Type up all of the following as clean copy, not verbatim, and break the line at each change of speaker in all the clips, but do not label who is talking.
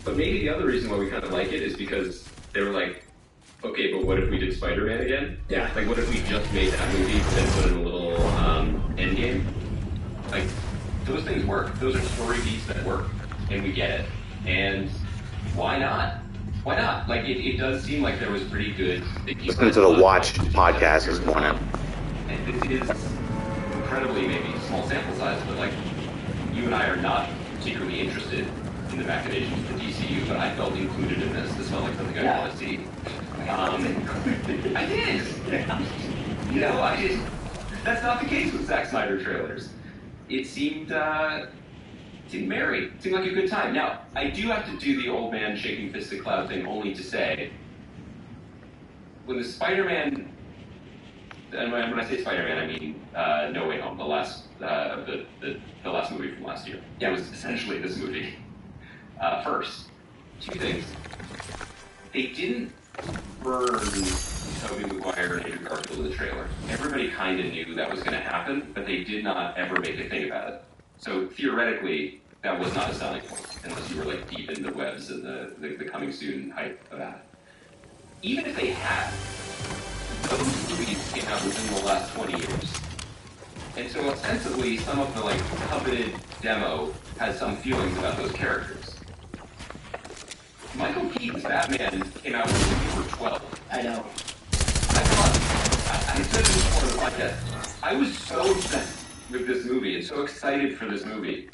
But maybe the other reason why we kind of like it is because they were like, okay, but what if we did Spider-Man again?
Yeah.
Like, what if we just made that movie and put in a little Endgame? Like, those things work. Those are story beats that work, and we get it. And why not? Why not? Like, it does seem like there was pretty good...
Listen to the Watch podcast this morning.
And this is incredibly maybe small sample size, but like, you and I are not particularly interested in the machinations of the DCU, but I felt included in this. This felt like something I want to see. I did. You know, that's not the case with Zack Snyder trailers. It seemed merry. It seemed like a good time. Now, I do have to do the old man shaking fist at cloud thing only to say, when the Spider-Man, and when I say Spider-Man, I mean No Way Home, the last movie from last year. Yeah, it was essentially this movie. First, two things. They didn't burn Tobey Maguire and Andrew Garfield in the trailer. Everybody kind of knew that was going to happen, but they did not ever make a thing about it. So theoretically, that was not a selling point, unless you were like deep in the webs and the coming soon hype about it. Even if they had, those movies came out within the last 20 years. And so ostensibly, some of the like coveted demo has some feelings about those characters. Michael Keaton's Batman came out when we were 12.
I know.
I said this before the podcast. I was so obsessed with this movie and so excited for this movie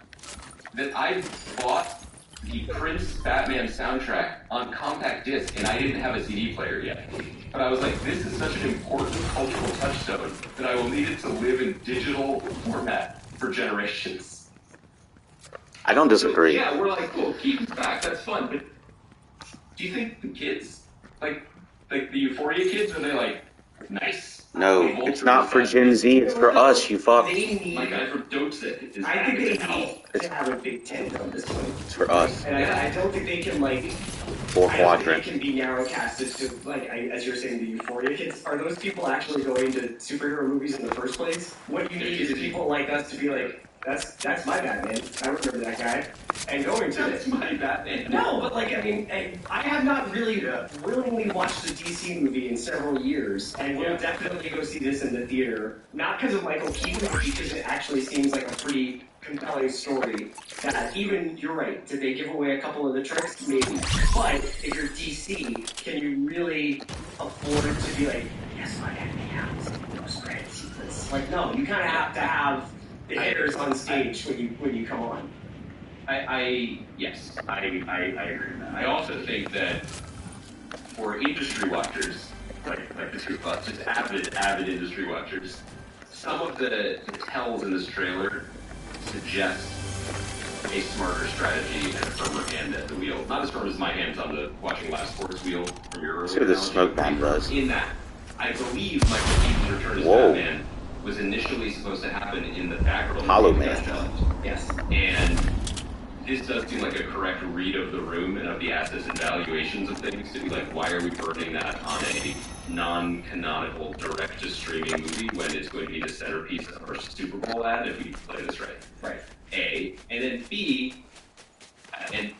that I bought the Prince Batman soundtrack on compact disc, and I didn't have a CD player yet. But I was like, this is such an important cultural touchstone that I will need it to live in digital format for generations.
I don't disagree.
So, yeah, we're like, cool, Keaton's back, that's fun, but do you think the kids, like the Euphoria kids, are they like, nice?
No, it's not for Gen Z, it's for us, you fuck.
My guy from Dope Sick is
I think they need to have a big tent on this one.
It's for us.
And I don't think they can, like...
Four quadrant.
They can be narrow casted to, like, as you're saying, the Euphoria kids. Are those people actually going to superhero movies in the first place? What you need is people like us to be like, that's my Batman. I remember that guy. And going to
That's my Batman.
No, but like, I mean, I have not really willingly watched a DC movie in several years, and will definitely go see this in the theater. Not because of Michael Keaton, but because it actually seems like a pretty compelling story. That even, you're right, did they give away a couple of the tricks? Maybe. But if you're DC, can you really afford to be like, yes, my enemy has those great secrets? Like, no, you kind of have to have the hitters on stage when you come on.
Yes, I agree with that. I also think that for industry watchers, like the two of us, just avid industry watchers, some of the tells in this trailer suggest a smarter strategy and a firmer hand at the wheel. Not as firm as my hands on the watching live sports wheel from your earlier.
See what the smoke bomb does.
In that, I believe Michael Keaton's return as Batman was initially supposed to happen in the Batgirl
Hollow Man.
Yes.
And this does seem like a correct read of the room and of the assets and valuations of things to be like, why are we burning that on a non-canonical direct-to-streaming movie when it's going to be the centerpiece of our Super Bowl ad if we play this right?
Right.
A. And then B, and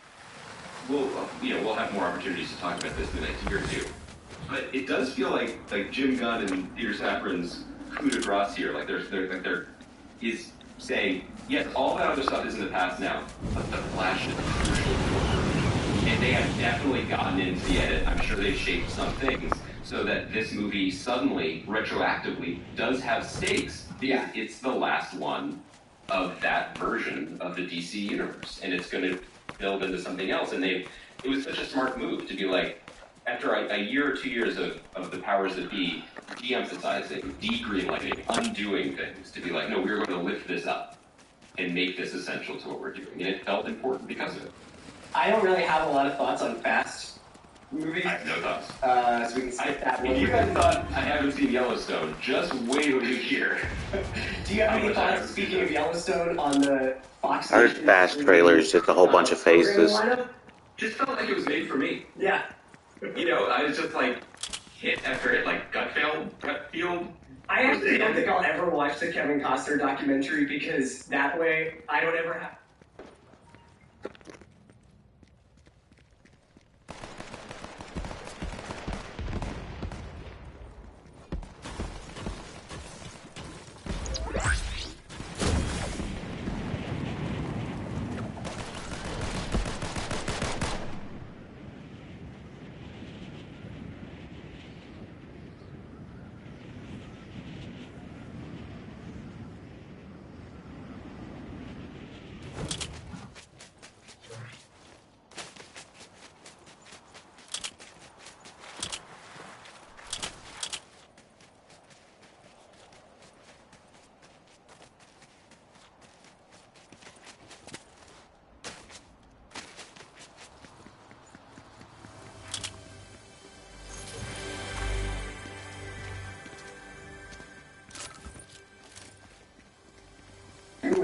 we'll have more opportunities to talk about this in the next year or two, but it does feel like Jim Gunn and Peter Safran's coup de grace here, like there is saying, yes, all that other stuff is in the past now, but the Flash is crucial forward. And they have definitely gotten into the edit. I'm sure they've shaped some things so that this movie suddenly, retroactively, does have stakes.
Yeah.
It's the last one of that version of the DC universe, and it's going to build into something else. And it was such a smart move to be like, after a year or 2 years of the powers that be de-emphasizing, de-greenlighting, undoing things, to be like, no, we're going to lift this up and make this essential to what we're doing. And it felt important because of it.
I don't really have a lot of thoughts on Fast movies.
I have no thoughts.
So we can skip that one.
If you guys thought I haven't seen Yellowstone, just wait till you hear.
Do you have any thoughts, speaking of Yellowstone, on the Fox
I heard Fast trailers, just a whole bunch of faces.
Just felt like it was made for me.
Yeah.
You know, I was just like, hit after hit, like gut feel.
I actually don't think I'll ever watch the Kevin Costner documentary because that way I don't ever have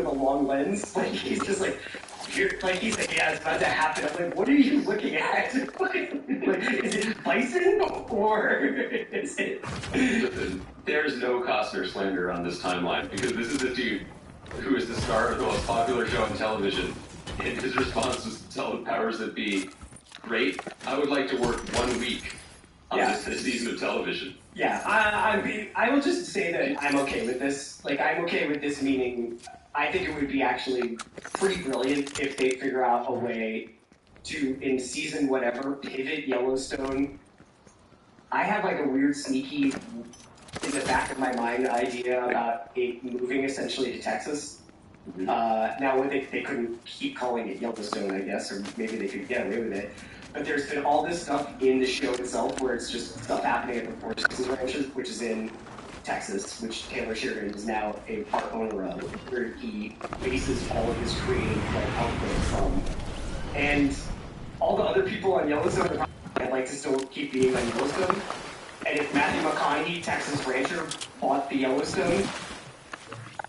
with a long lens. Like he's just like, he's like, yeah, it's about to happen. I'm like, what are you looking at? like, is it bison or is it?
There's no Costner slander on this timeline because this is a dude who is the star of the most popular show on television, and his response was to tell the powers that be, "Great, I would like to work 1 week on this season of television."
Yeah, I will just say that I'm okay with this. Like, I'm okay with this meaning. I think it would be actually pretty brilliant if they figure out a way to, in season whatever, pivot Yellowstone. I have like a weird, sneaky, in the back of my mind, idea about it moving essentially to Texas. Now, they couldn't keep calling it Yellowstone, I guess, or maybe they could get away with it. But there's been all this stuff in the show itself where it's just stuff happening at the Four Seasons Ranches, which is in Texas, which Taylor Sheridan is now a part owner of, where he bases all of his creative output from. And all the other people on Yellowstone, I'd like to still keep being on Yellowstone. And if Matthew McConaughey, Texas rancher, bought the Yellowstone,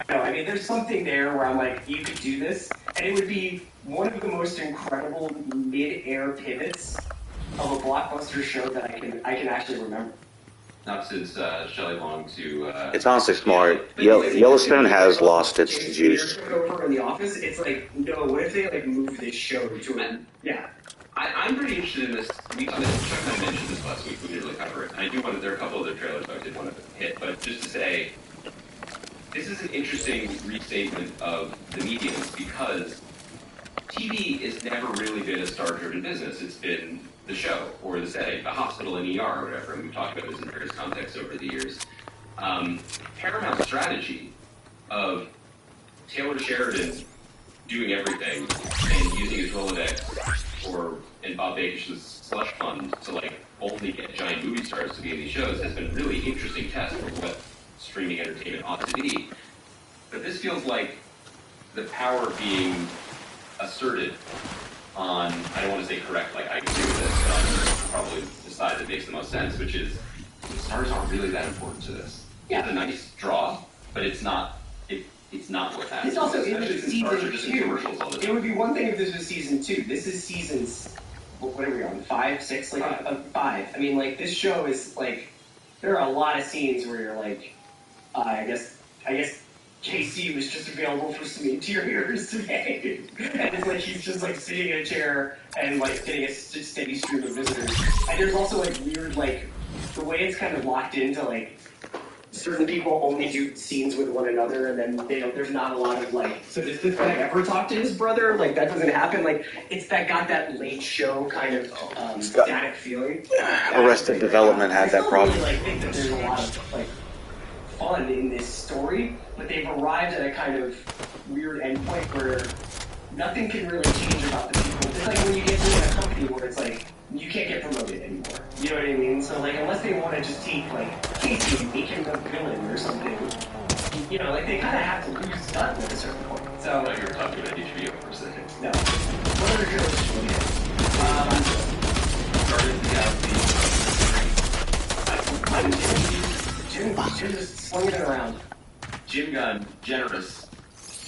I don't know, I mean, there's something there where I'm like, you could do this, and it would be one of the most incredible mid-air pivots of a blockbuster show that I can actually remember.
Not since Shelley Long to...
It's honestly smart. Yellowstone has lost its juice.
Over in The Office, it's like, no, what if they like move this show to a... Yeah.
I'm pretty interested in this. Chuck and I mentioned this last week. We didn't really cover it. And I do want to... There are a couple other trailers that I did want to hit. But just to say, this is an interesting restatement of the mediums because TV has never really been a star-driven business. It's been the show or the setting, the hospital and ER or whatever. And we've talked about this in various contexts over the years. Paramount's strategy of Taylor Sheridan doing everything and using his Rolodex and Bob Bakish's slush fund to like only get giant movie stars to be in these shows has been a really interesting test for what streaming entertainment ought to be. But this feels like the power being asserted on, I don't want to say correct, like I agree with this, but probably the side that makes the most sense, which is the stars aren't really that important to this. Yeah, it's a nice draw, but it's not what happens.
It's also in season 2.
All the
it would be one thing if this was season 2. This is seasons, what are we on, 5, 6? Like, 5. I mean, like, this show is, like, there are a lot of scenes where you're like, I guess KC was just available for some interiors today. And it's like he's just like sitting in a chair and like getting a steady stream of visitors. And there's also like weird, like, the way it's kind of locked into like certain people only do scenes with one another, and then there's not a lot of like, so does this guy ever talk to his brother? Like, that doesn't happen. Like, it's got that late show kind of static feeling.
Arrested Development had that problem.
I really think that there's a lot of like fun in this story, but they've arrived at a kind of weird endpoint where nothing can really change about the people. It's like when you get to a company where it's like, you can't get promoted anymore. You know what I mean? So like, unless they want to just take like Casey and make him the villain or something, you know, like they kind of have to lose Sutton at a certain point. So
you were talking about HBO for a second.
No. What other shows should we get?
Guardians of the Galaxy.
Jim just slinging it around.
Jim Gunn, generous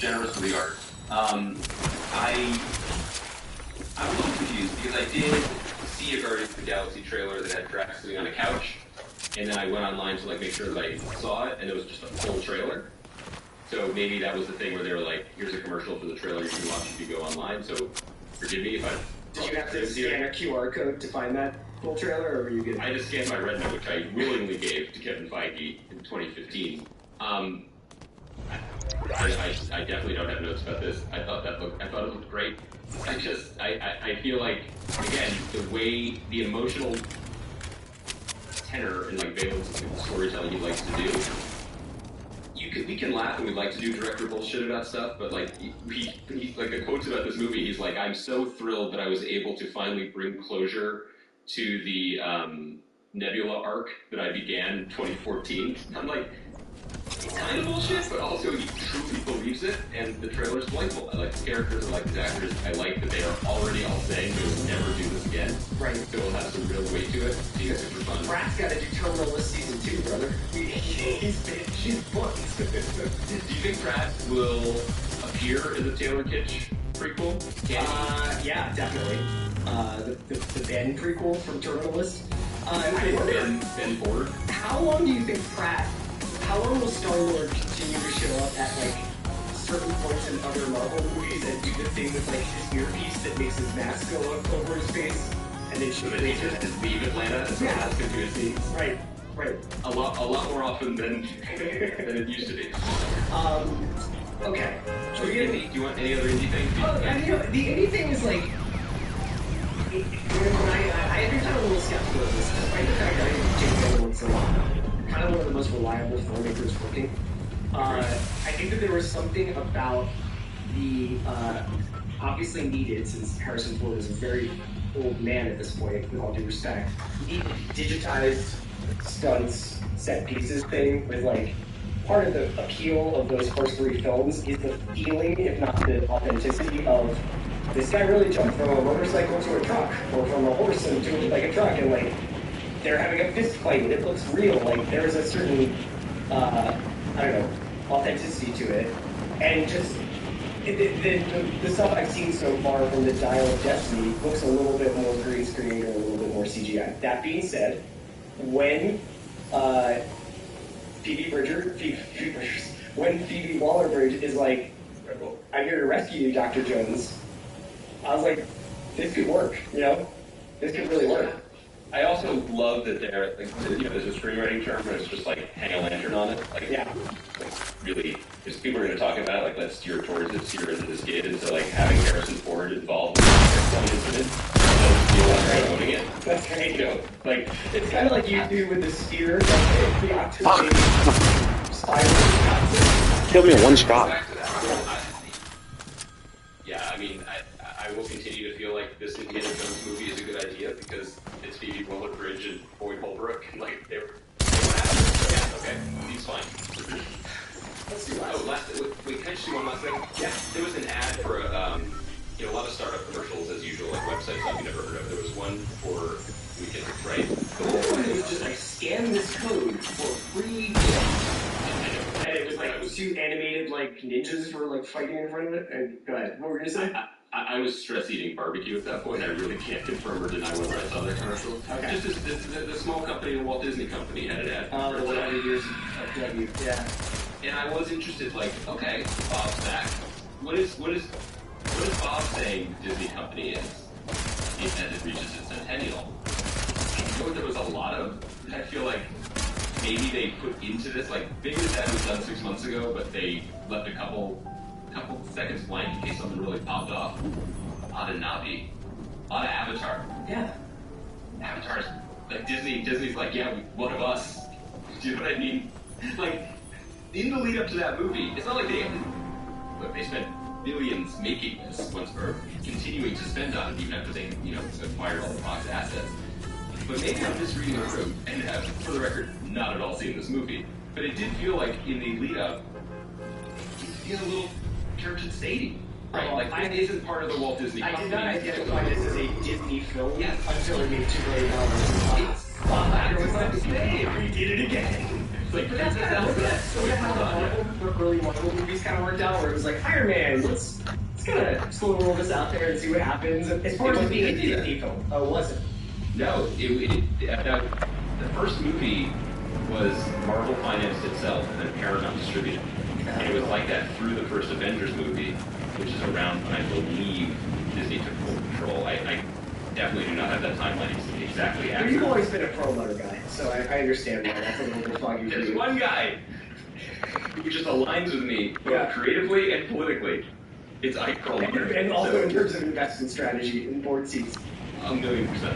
with the art. I'm a little confused because I did see a Guardians of the Galaxy trailer that had Drax sitting on a couch, and then I went online to like make sure that I saw it, and it was just a full trailer. So maybe that was the thing where they were like, "Here's a commercial for the trailer you can watch if you go online." So forgive me if I.
Did you have to scan a QR code to find that full trailer, or were you good?
I just scanned my retina, which I willingly gave to Kevin Feige in 2015. I definitely don't have notes about this. I thought it looked great. I feel like, again, the way, the emotional tenor and like valence of the storytelling he likes to do, we can laugh and we like to do director bullshit about stuff, but like, he's like, the quotes about this movie, he's like, I'm so thrilled that I was able to finally bring closure to the Nebula arc that I began in 2014. I'm like, it's kind of bullshit, but also he truly believes it, and the trailer's delightful. I like the characters, I like the actors, I like that they are already all saying they will never do this again.
Right.
So it'll have some real weight to it. It's super fun.
Brad's got to do Terminal List Season 2, brother. She's booked.
Do you think Pratt will appear in the Taylor Kitsch prequel?
Yeah, definitely. The Ben prequel from Terminalist.
Ben Ford.
How long do you think how long will Star-Lord continue to show up at, like, certain points in other Marvel movies and do the thing with, like, his earpiece that makes his mask go up over his face and then shoot lasers?
Just leave Atlanta and sort of ask him to his scenes.
Right.
A lot more often than it used to be.
Okay.
Do you want any other indie things?
The indie thing is like, I've been kind of a little skeptical of this, despite the fact that I think James Gunn looks kind of one of the most reliable filmmakers working. I think that there was something about the obviously needed, since Harrison Ford is a very old man at this point, with all due respect, needed digitized stunts, set pieces thing with, like, part of the appeal of those first three films is the feeling, if not the authenticity, of this guy really jumped from a motorcycle to a truck, or from a horse into like a truck, and like they're having a fist fight and it looks real. Like there's a certain I don't know, authenticity to it, and just the stuff I've seen so far from the Dial of Destiny looks a little bit more green screen or a little bit more CGI. That being said, when Phoebe Waller-Bridge is like, "I'm here to rescue you, Dr. Jones," I was like, this could work, you know? This could really work.
I also love that they're, like, there's a screenwriting term where it's just like hang a lantern on it. Like,
yeah.
Like, really, because people are going to talk about it, like, let's steer towards it, steer into this kid, and so, like, having Harrison Ford involved in one incident, doesn't feel like they're owning it.
That's great.
You know, like,
it's kind of like you do with the spear, like, the activate spiral.
Killed me in one shot.
Yeah, I mean, I will continue to feel like this Indiana Jones movie is a good idea because it's Phoebe Waller-Bridge and Boyd Holbrook, and, like, they were yeah, okay, he's fine.
Let's do
Wait, can I just do one last thing?
Yeah.
There was an ad for a lot of startup commercials as usual, like websites that you've never heard of. There was one for Weekend at Fright.
It was just like, scan this code for free. And it was like two animated like ninjas were like fighting in front of it. And go ahead, what were you gonna say?
I was stress eating barbecue at that point. I really can't confirm or deny whether I saw that commercial.
Okay.
Just the small company, the Walt Disney Company, had an ad.
The 100 years of W. Yeah.
And I was interested, like, okay, Bob's back. What is Bob saying Disney Company is as it reaches its centennial? You know what there was a lot of? I feel like maybe they put into this, like, maybe this ad was done 6 months ago, but they left a couple seconds blank in case something really popped off. On a Navi. On an Avatar.
Yeah.
Avatar's, like, Disney's like, yeah, one of us. Do you know what I mean? Like, in the lead up to that movie, it's not like they spent millions making this once, or continuing to spend on it even after they, acquired all the Fox assets. But maybe I'm misreading the room and have, for the record, not at all seen this movie. But it did feel like in the lead up, it feel a little church and statey. Right, like it isn't part of the Walt Disney Company.
I did not identify this as a Disney film until it made $2 billion.
It was like, hey, we did it again. Like,
But that's kind of how the early Marvel movies kind of worked out, where it was like, Iron Man, let's kind of slow roll this out there and see what happens. As far as being a Disney film, it wasn't.
No, the first movie was Marvel financed itself and then Paramount distributed. And it was like that through the first Avengers movie, which is around when I believe Disney took full control. I definitely do not have that timeline exactly accurate.
You've always been a pro-letter guy, so I understand why that's a little bit foggy for
There's
you.
one guy who just aligns with me both creatively and politically. It's Ike Perlmutter.
And also in terms of investment strategy and board seats.
1,000,000%.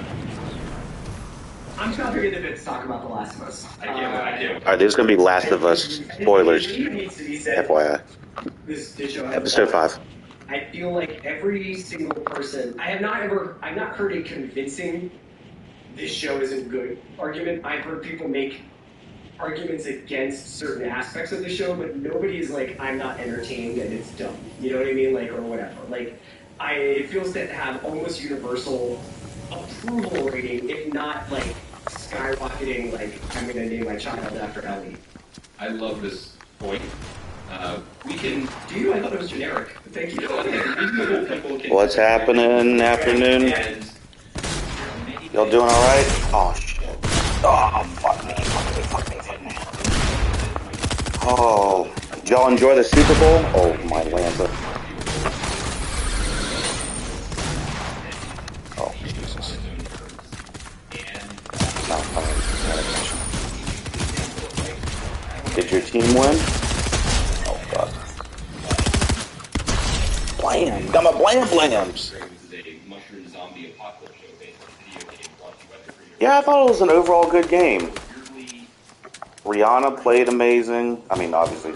I'm just not forgetting a bit to talk about The Last of Us.
I can't.
Alright, there's gonna be Last of Us spoilers.
It needs to be said.
FYI.
This show has
Episode 5.
I feel like every single person, I've not heard a convincing this show isn't good argument. I've heard people make arguments against certain aspects of the show, but nobody is like, I'm not entertained and it's dumb. You know what I mean? Like, or whatever. Like, it feels to have almost universal approval rating, if not like skyrocketing, like, I'm going to name my child after Ellie.
I love this point. We can.
Dude, I thought it was generic. Thank you.
What's happening, afternoon? Y'all doing alright? Oh, shit. Oh, fuck me. Oh, did y'all enjoy the Super Bowl? Oh, my Lanza. Oh, Jesus. No, did your team win? Oh, God. Blam! Got my blam blams! Yeah, I thought it was an overall good game. Rihanna played amazing. I mean, obviously.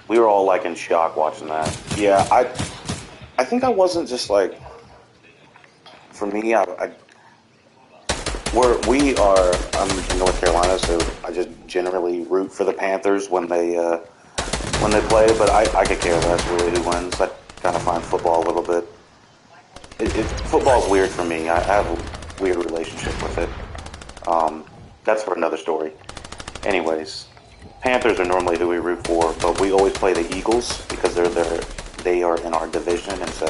We were all like in shock watching that. Yeah, I think I wasn't just like, for me, we are, I'm in North Carolina, so I just generally root for the Panthers when they play, but I could care less really who wins. I kind of find football a little bit. Football's weird for me. I have a weird relationship with it. That's for another story. Anyways, Panthers are normally who we root for, but we always play the Eagles because they are in our division, and so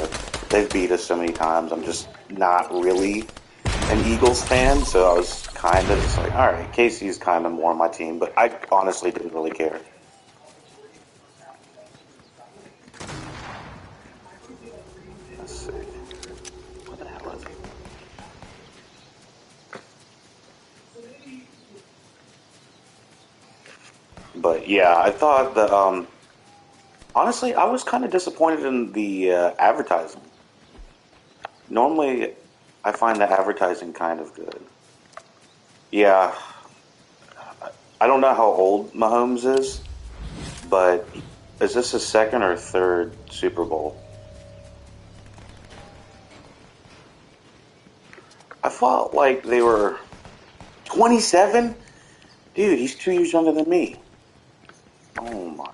they've beat us so many times. I'm just not really an Eagles fan, so I was kind of just like, all right, Casey's kind of more on my team, but I honestly didn't really care. Let's see. What the hell is it? But yeah, I thought that, honestly, I was kind of disappointed in the advertising. Normally, I find the advertising kind of good. Yeah, I don't know how old Mahomes is, but is this his second or third Super Bowl? I felt like they were 27? Dude, he's 2 years younger than me. Oh my.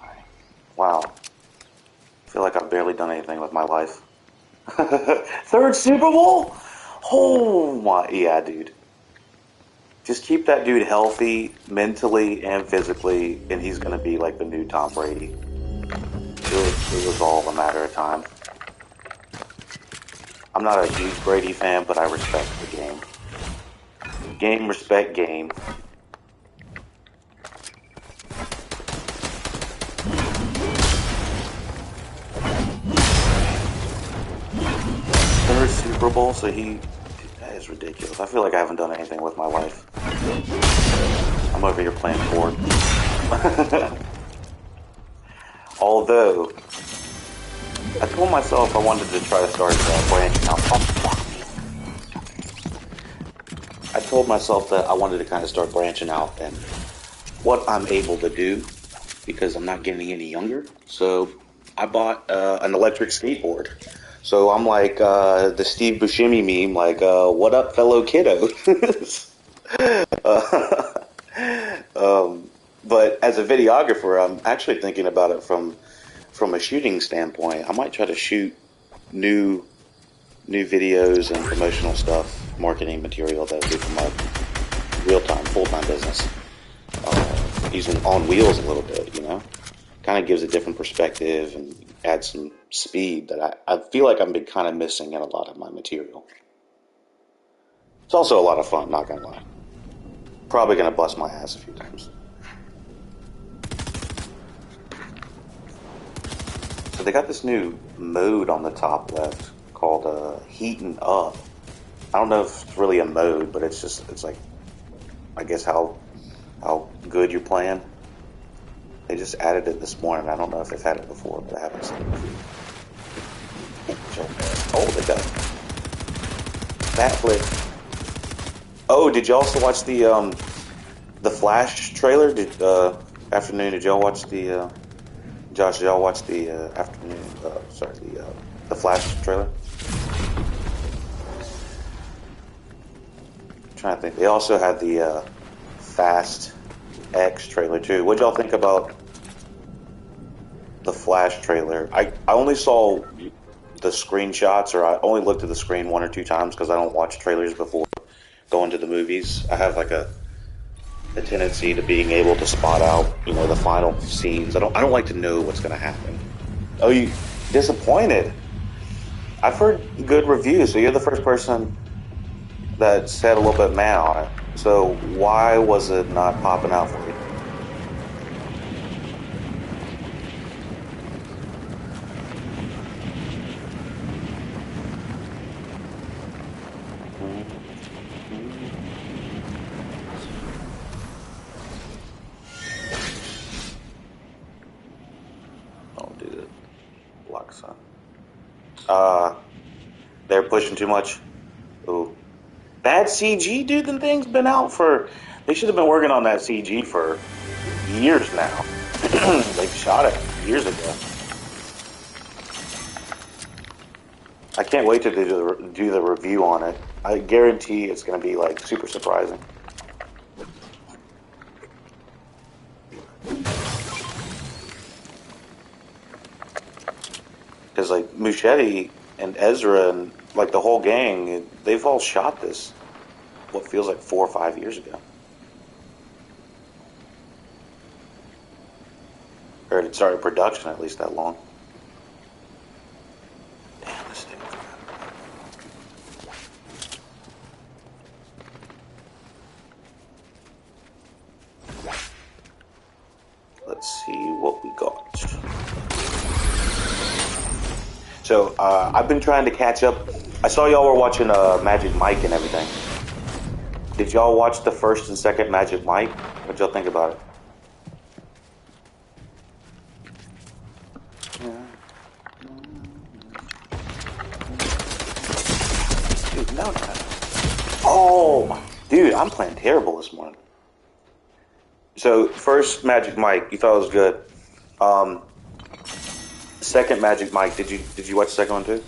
Wow. I feel like I've barely done anything with my life. Third Super Bowl? Oh my. Yeah, dude. Just keep that dude healthy, mentally and physically, and he's going to be like the new Tom Brady. It was all a matter of time. I'm not a huge Brady fan, but I respect the game. Game, respect, game. Third Super Bowl, so that is ridiculous. I feel like I haven't done anything with my life. I'm over here playing Ford. Although, I told myself I wanted to try to start branching out. I told myself that I wanted to kind of start branching out and what I'm able to do because I'm not getting any younger. So I bought an electric skateboard. So I'm like the Steve Buscemi meme, like, what up, fellow kiddos? But as a videographer, I'm actually thinking about it from a shooting standpoint. I might try to shoot new videos and promotional stuff, marketing material that would be for my real-time, full-time business. Using on wheels a little bit, you know? Kind of gives a different perspective and adds some speed that I feel like I've been kind of missing in a lot of my material. It's also a lot of fun, not gonna lie. Probably gonna bust my ass a few times. So they got this new mode on the top left called Heatin Up. I don't know if it's really a mode, but it's like, I guess how good you're playing. They just added it this morning. I don't know if they've had it before, but I haven't seen it before. Oh, they got that flip. Oh, did you also watch the Flash trailer? Afternoon? Did y'all watch the Josh? Did y'all watch the afternoon? The Flash trailer. I'm trying to think. They also had the Fast X trailer too. What y'all think about the Flash trailer? I only saw the screenshots, or I only looked at the screen one or two times because I don't watch trailers before going to the movies. I have like a a tendency to being able to spot out, the final scenes. I don't like to know what's going to happen. Oh, you disappointed? I've heard good reviews, so you're the first person that said a little bit meh on it. So why was it not popping out for you? Don't do it. Block son. They're pushing too much. Ooh. Bad CG, dude. The thing's been out for... They should have been working on that CG for years now. They shot it years ago. I can't wait to do the review on it. I guarantee it's going to be, like, super surprising. Because, like, Muschietti and Ezra and, like, the whole gang, they've all shot this, what feels like 4 or 5 years ago. Or it started production at least that long. Damn, this thing. Let's see what we got. So, I've been trying to catch up. I saw y'all were watching Magic Mike and everything. Did y'all watch the first and second Magic Mike? What'd y'all think about it? Dude, no. Oh, dude, I'm playing terrible this morning. So, first Magic Mike, you thought it was good. Second Magic Mike, did you watch the second one too?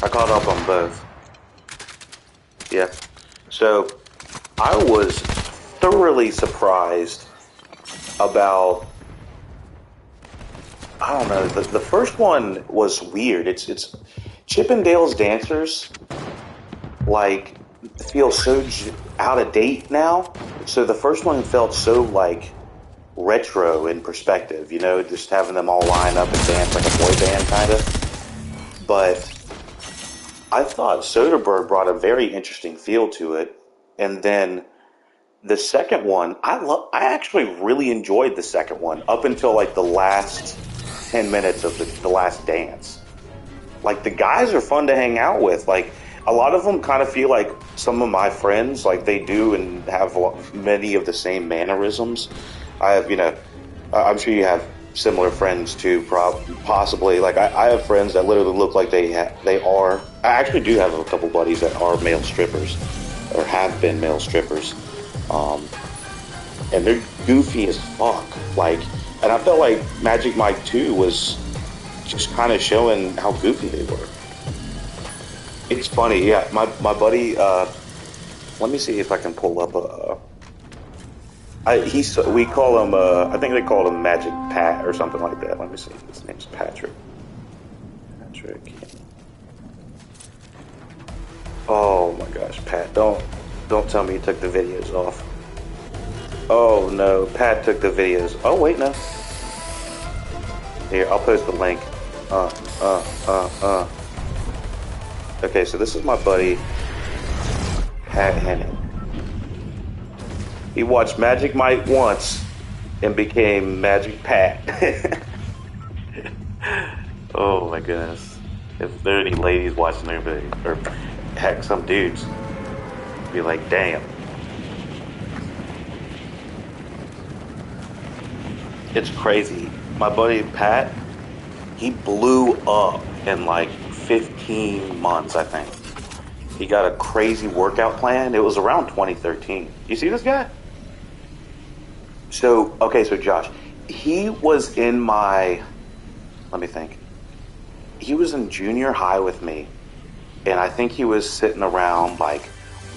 I caught up on both. Yeah. So, I was thoroughly surprised about... I don't know, the first one was weird. It's Chippendale's dancers, like, feel so out of date now. So the first one felt so, like, retro in perspective, just having them all line up and dance like a boy band, kind of. But I thought Soderbergh brought a very interesting feel to it. And then the second one, I actually really enjoyed the second one up until, like, the last 10 minutes of the last dance. Like, the guys are fun to hang out with. Like, a lot of them kind of feel like some of my friends, like they do and have many of the same mannerisms. I have, I'm sure you have similar friends too, possibly. Like, I have friends that literally look like they are. I actually do have a couple buddies that are male strippers, or have been male strippers. And they're goofy as fuck. Like, and I felt like Magic Mike 2 was just kind of showing how goofy they were. It's funny, yeah. My buddy, let me see if I can pull up we call him, I think they call him Magic Pat or something like that. Let me see. His name's Patrick. Oh my gosh, Pat, don't tell me you took the videos off. Oh no, Pat took the videos. Oh wait, no. Here, I'll post the link. Okay, so this is my buddy, Pat Henning. He watched Magic Mike once and became Magic Pat. Oh my goodness. If there are any ladies watching there, or heck, some dudes, be like, damn. It's crazy. My buddy Pat, he blew up in like 15 months, I think. He got a crazy workout plan. It was around 2013. You see this guy? So Josh, he was in my, let me think. He was in junior high with me, and I think he was sitting around like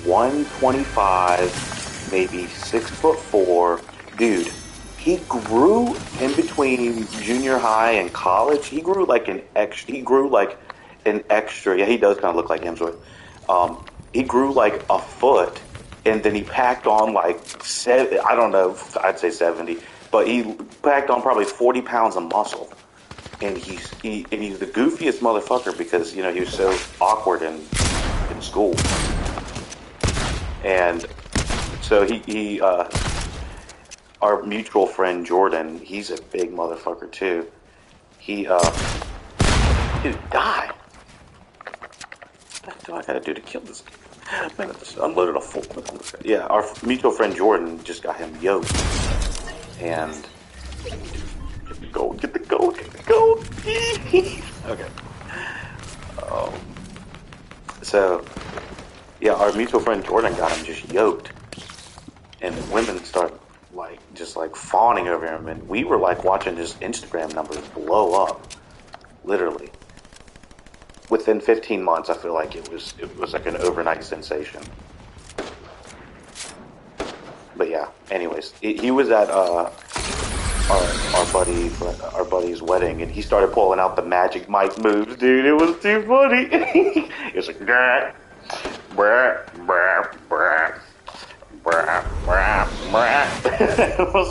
125, maybe 6'4". Dude, he grew in between junior high and college. He grew like an extra. Yeah, he does kind of look like Hemsworth. He grew like a foot, and then he packed on like I don't know. I'd say 70, but he packed on probably 40 pounds of muscle. And he's the goofiest motherfucker because he was so awkward in school. And so our mutual friend Jordan, he's a big motherfucker too. He dude, die. What do I gotta do to kill this guy? Man, I just unloaded a full clip on this guy. Yeah, our mutual friend Jordan just got him yoked. And get the gold, get the gold, get the gold. Okay. So, yeah, our mutual friend Jordan got him just yoked. And the women started just fawning over him, and we were like watching his Instagram numbers blow up, literally. Within 15 months, I feel like it was like an overnight sensation. But yeah, anyways, he was at our buddy's wedding, and he started pulling out the Magic Mike moves, dude. It was too funny. It was like, brah, brah, brah, brah. I was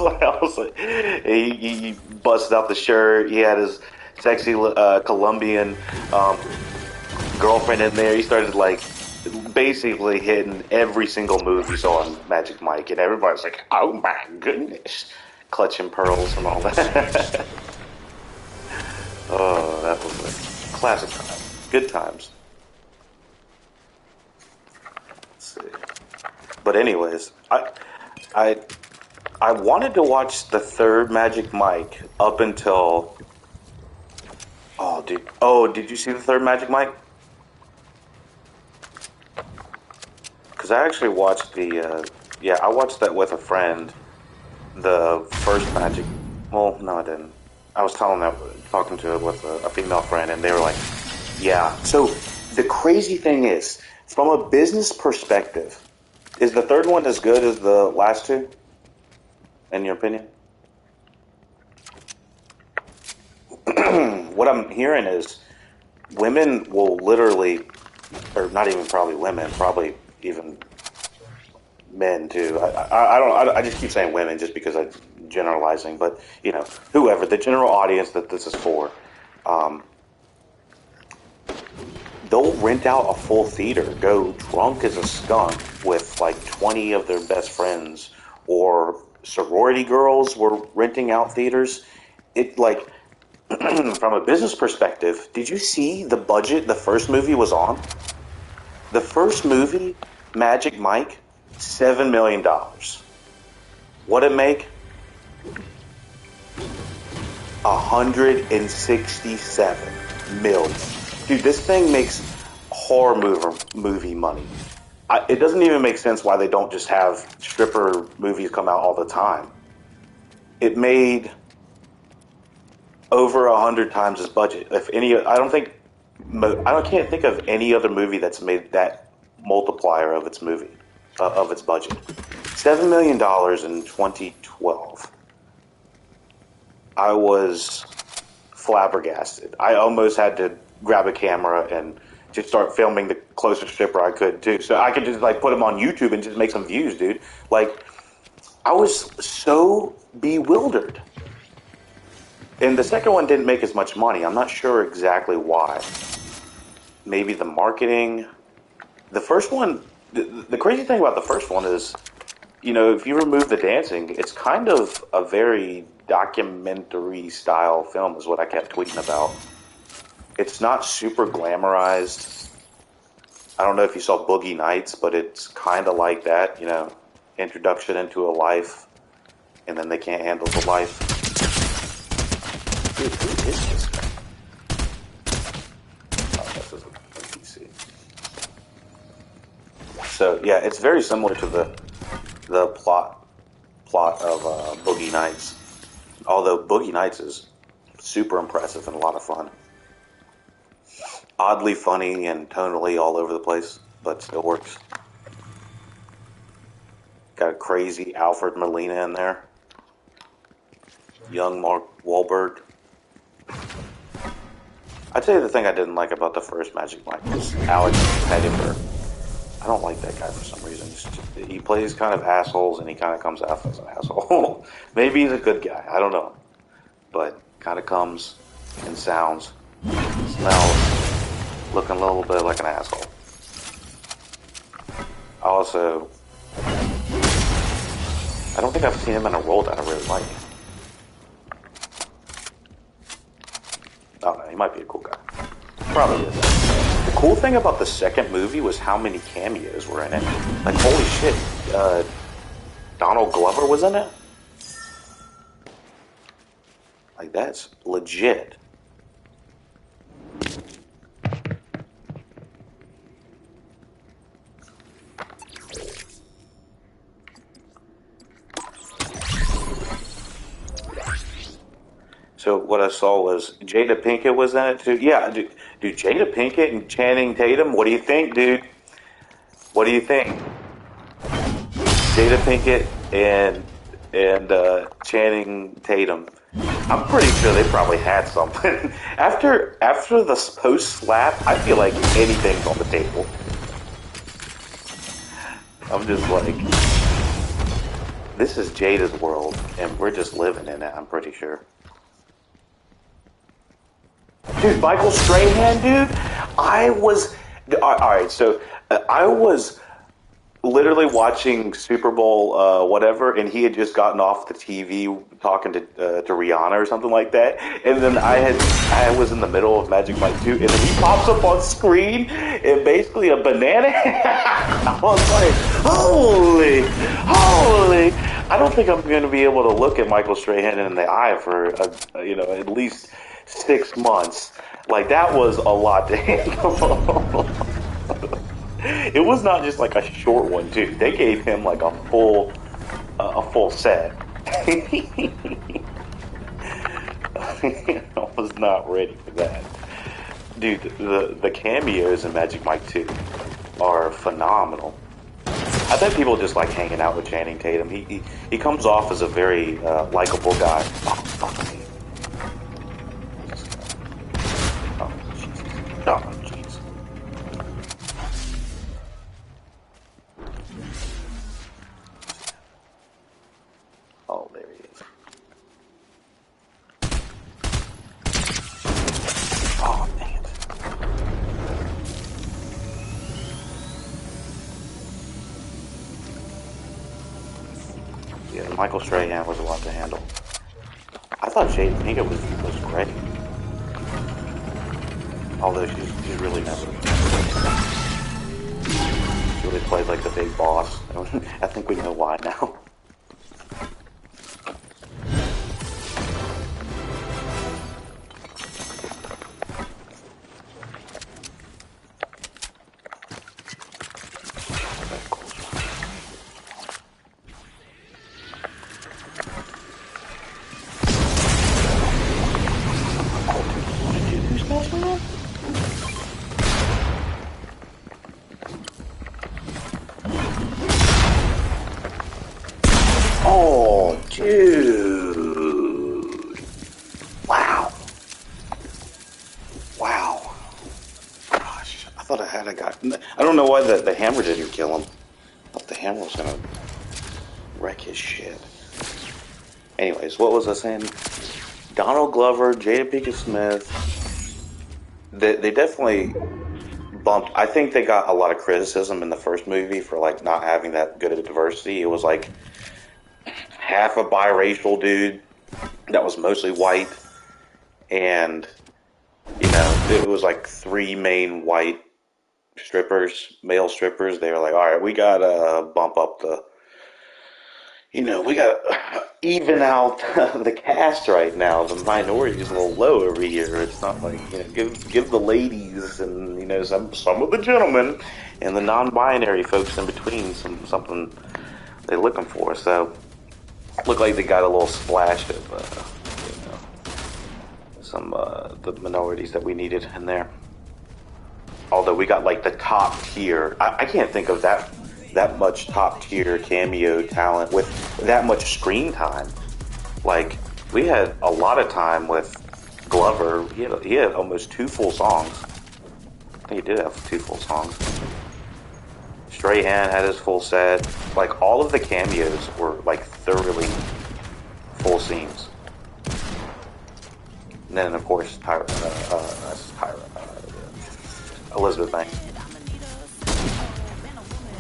like, he busted out the shirt. He had his sexy Colombian girlfriend in there. He started basically hitting every single move he saw on Magic Mike, and everybody's like, "Oh my goodness!" Clutching pearls and all that. Oh, that was a classic time. Good times. Let's see. But anyways, I wanted to watch the third Magic Mike up until. Oh, dude. Oh, did you see the third Magic Mike? Because I actually watched I watched that with a friend. The first Magic. Well, no, I didn't. I was talking to it with a female friend, and they were like, "Yeah." So the crazy thing is, from a business perspective, is the third one as good as the last two? In your opinion? What I'm hearing is women will literally, or not even probably women, probably even men too. I just keep saying women just because I'm generalizing, but whoever the general audience that this is for, they'll rent out a full theater, go drunk as a skunk with 20 of their best friends, or sorority girls were renting out theaters. It from a business perspective, did you see the budget the first movie was on? The first movie, Magic Mike, $7 million. What'd it make? 167 million. Dude, this thing makes horror movie money. It doesn't even make sense why they don't just have stripper movies come out all the time. It made over 100 times its budget. If any, can't think of any other movie that's made that multiplier of its of its budget. $7 million in 2012. I was flabbergasted. I almost had to grab a camera and just start filming the closest stripper I could too, so I could just put them on YouTube and just make some views, dude. I was so bewildered. And the second one didn't make as much money. I'm not sure exactly why. Maybe the marketing. The first one, the crazy thing about the first one is, if you remove the dancing, it's kind of a very documentary style film is what I kept tweeting about. It's not super glamorized. I don't know if you saw Boogie Nights, but it's kind of like that, introduction into a life, and then they can't handle the life. Dude, who is this guy? Oh, this is a NPC. So yeah, it's very similar to the plot of Boogie Nights. Although Boogie Nights is super impressive and a lot of fun. Oddly funny and tonally all over the place, but still works. Got a crazy Alfred Molina in there. Young Mark Wahlberg. I'd say the thing I didn't like about the first Magic Mike was Alex Pettyfer. I don't like that guy for some reason. He plays kind of assholes, and he kind of comes off as an asshole. Maybe he's a good guy. I don't know. But kind of comes and sounds, smells, looking a little bit like an asshole. Also, I don't think I've seen him in a role that I really like. Oh, no, he might be a cool guy. Probably is. The cool thing about the second movie was how many cameos were in it. Like, holy shit, Donald Glover was in it? Like, that's legit. So what I saw was Jada Pinkett was in it too. Yeah, dude, Jada Pinkett and Channing Tatum. What do you think, dude? What do you think? Jada Pinkett and Channing Tatum. I'm pretty sure they probably had something. after the post slap, I feel like anything's on the table. I'm just like, this is Jada's world, and we're just living in it. I'm pretty sure. Dude, Michael Strahan, dude, alright, so I was literally watching Super Bowl whatever, and he had just gotten off the TV talking to Rihanna or something like that, and then I was in the middle of Magic Mike 2, and then he pops up on screen, and basically a banana. I was like, holy, I don't think I'm going to be able to look at Michael Strahan in the eye for, at least 6 months. Like, that was a lot to handle. It was not just like a short one, too. They gave him like a full set. I was not ready for that. Dude, the cameos in Magic Mike 2 are phenomenal. I think people just like hanging out with Channing Tatum. He comes off as a very likable guy. Oh, fuck me. Oh, jeez. Oh, there he is. Oh, dang it. Yeah, Michael Strahan was a lot to handle. I thought Jada Pinkett was great. Although she's really never. She really played like the big boss. I think we know why now. Oh, dude. Wow. Gosh, I thought I had a guy. I don't know why the hammer didn't kill him. I thought the hammer was going to wreck his shit. Anyways, what was I saying? Donald Glover, Jada Pinkett Smith. They definitely bumped. I think they got a lot of criticism in the first movie for like not having that good of a diversity. It was like half a biracial dude that was mostly white, and it was like 3 main white male strippers. They were like, all right, we gotta bump up we gotta even out the cast right now. The minority is a little low over here. It's not like, give the ladies and some of the gentlemen and the non-binary folks in between something they're looking for. So looked like they got a little splash of some the minorities that we needed in there. Although we got like the top tier. I can't think of that much top tier cameo talent with that much screen time. Like, we had a lot of time with Glover, he had almost 2 full songs. I think he did have 2 full songs. Strahan had his full set. Like, all of the cameos were, like, thoroughly full scenes. And then, of course, Elizabeth Banks.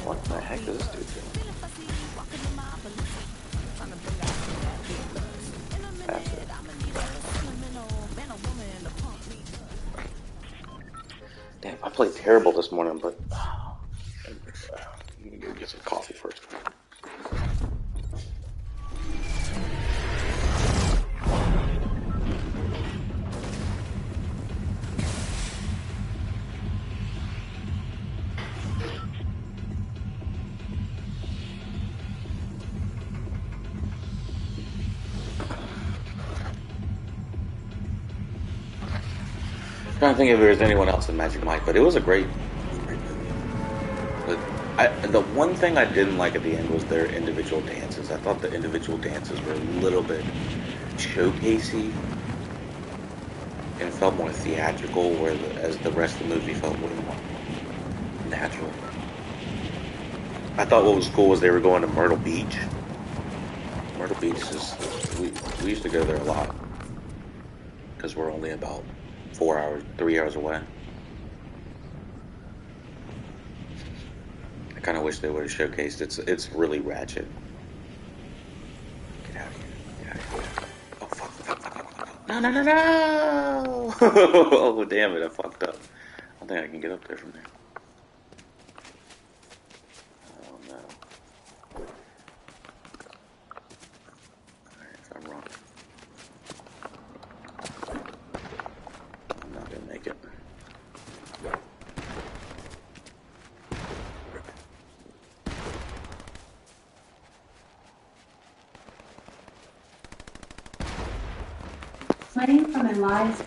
What the heck is this dude doing? That's it. Damn, I played terrible this morning, but I'm gonna go get some coffee first. I'm trying to think if there's anyone else in Magic Mike, but it was a great movie. But the one thing I didn't like at the end was their individual dances. I thought the individual dances were a little bit showcasey and felt more theatrical, whereas the rest of the movie felt way more natural. I thought what was cool was they were going to Myrtle Beach. Myrtle Beach is, we used to go there a lot because we're only about 3 hours away. I kind of wish they would have showcased it's really ratchet. Get out of here. Get out of here. Oh, fuck. No. Oh, damn it, I fucked up. I don't think I can get up there from there. Oh, no. Alright, if I'm wrong. I'm not gonna make it.
Playing from a live.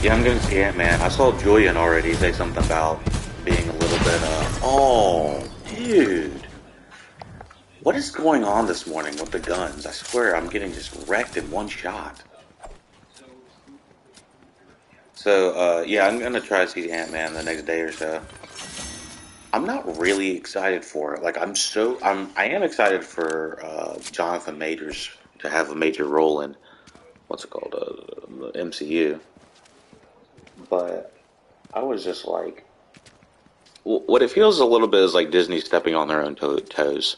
Yeah, I'm gonna see Ant-Man. I saw Julian already say something about being a little bit, oh, dude. What is going on this morning with the guns? I swear I'm getting just wrecked in one shot. So, yeah, I'm gonna try to see Ant-Man the next day or so. I'm not really excited for it. Like, I am excited for, Jonathan Majors to have a major role in, what's it called, the MCU. But I was just like, what it feels a little bit is like Disney stepping on their own toes.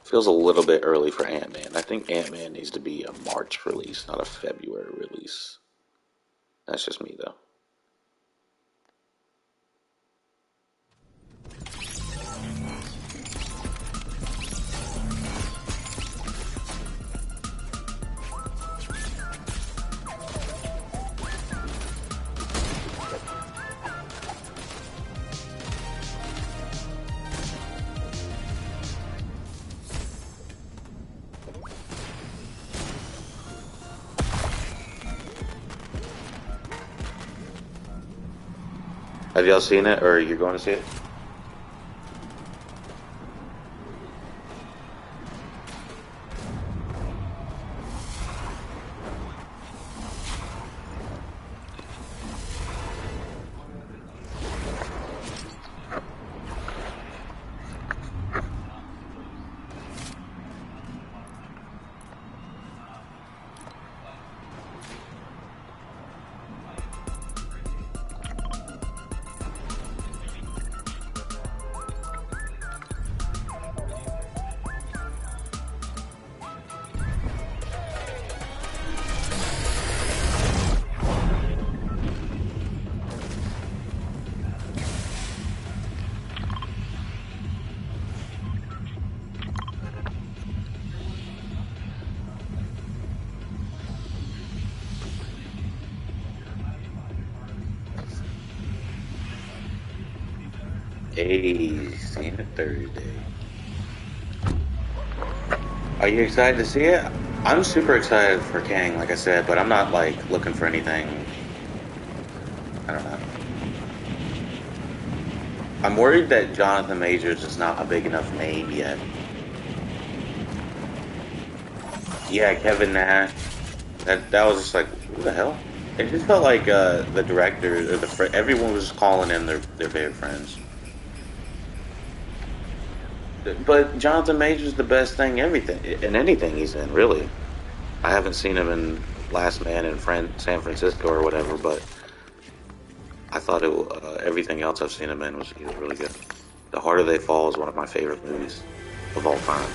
Feels a little bit early for Ant-Man. I think Ant-Man needs to be a March release, not a February release. That's just me, though. Have y'all seen it, or you're going to see it? Hey, seeing it Thursday. Are you excited to see it? I'm super excited for Kang, like I said, but I'm not like looking for anything. I don't know. I'm worried that Jonathan Majors is not a big enough name yet. Yeah, Kevin Nash. That was just like, who the hell? It just felt like the director or everyone was just calling in their favorite friends. But Jonathan Majors is the best thing everything in anything he's in, really. I haven't seen him in Last Man in San Francisco or whatever, but I thought everything else I've seen him in he was really good. The Harder They Fall is one of my favorite movies of all time.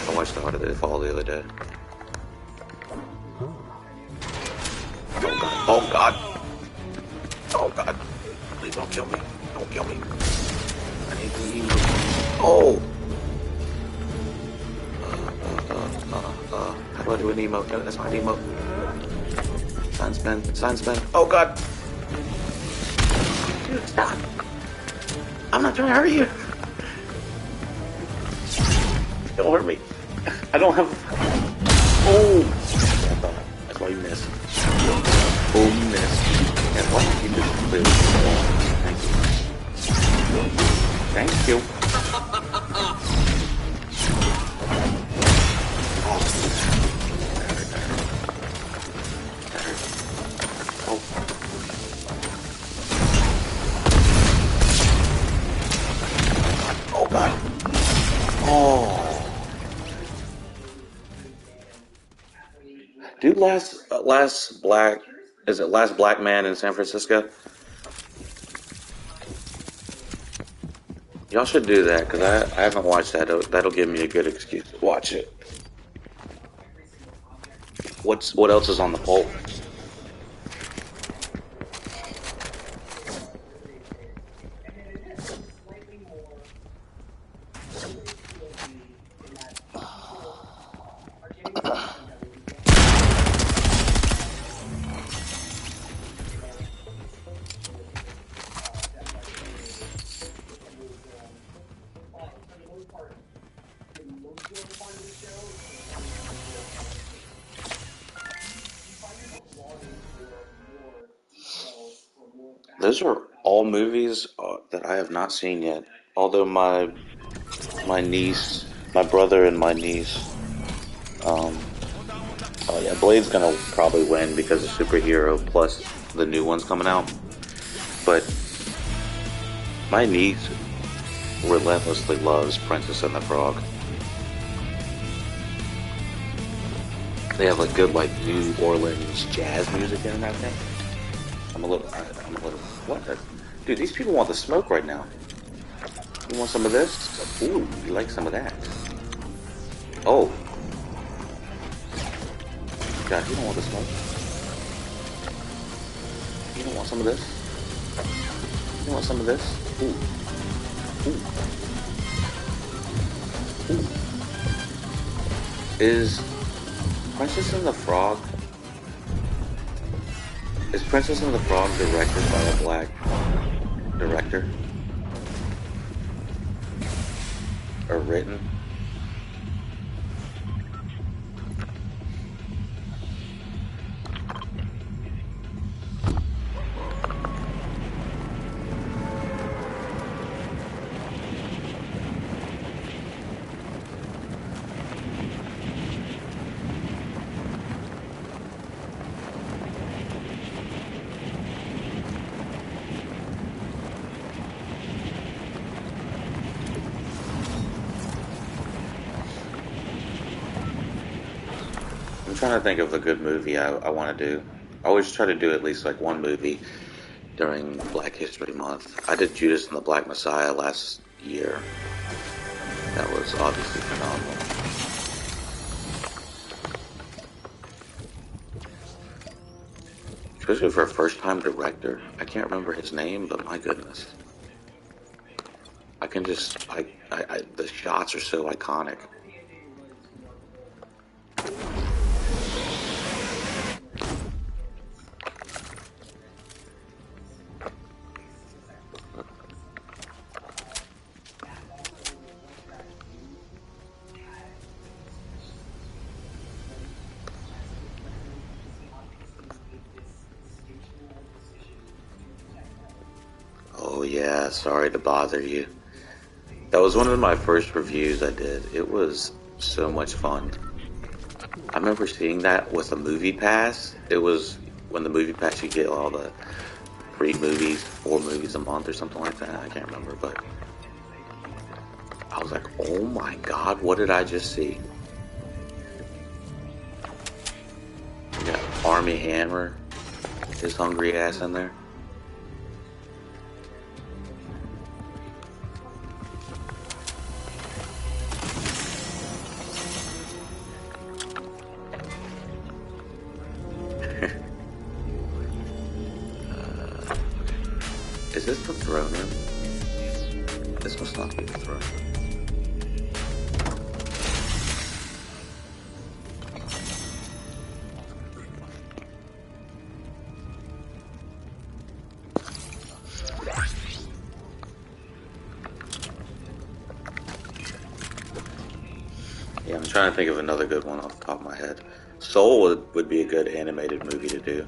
I watched The Harder They Fall the other day. Oh God! Oh God! Please don't kill me! Don't kill me! I need to eat. Oh! How do I do an emote? No, that's not an emote. Sign spin. Oh God! Dude, stop! I'm not trying to hurt you! Don't hurt me. I don't have... Oh! That's why you missed. Oh, you missed. And why did you just clear? Thank you. Thank you. Oh God. Oh. Dude, last black man in San Francisco? Y'all should do that because I haven't watched that. That'll give me a good excuse to watch it. What else is on the poll? Those are all movies that I have not seen yet. Although my niece, my brother, and my niece. Oh yeah, Blade's gonna probably win because of superhero plus the new one's coming out. But my niece relentlessly loves Princess and the Frog. They have like good like New Orleans jazz music in and everything. I'm a little. What? Dude, these people want the smoke right now. You want some of this? Ooh, you like some of that? Oh. God, you don't want the smoke. You don't want some of this? You want some of this? Ooh. Ooh. Ooh. Is Princess and the Frog directed by a black director? Or written? I'm trying to think of a good movie I want to do. I always try to do at least like one movie during Black History Month. I did Judas and the Black Messiah last year. That was obviously phenomenal. Especially for a first-time director. I can't remember his name, but my goodness. I can just, the shots are so iconic. yeah, sorry to bother you. That was one of my first reviews I did. It was so much fun. I remember seeing that with a movie pass. It was when the movie pass you get all the free movies, 4 movies a month or something like that. I can't remember, but I was like, oh my god, what did I just see? We got Army Hammer, his hungry ass in there. Is this the throne room? This must not be the throne room. Yeah, I'm trying to think of another good one off the top of my head. Soul would be a good animated movie to do.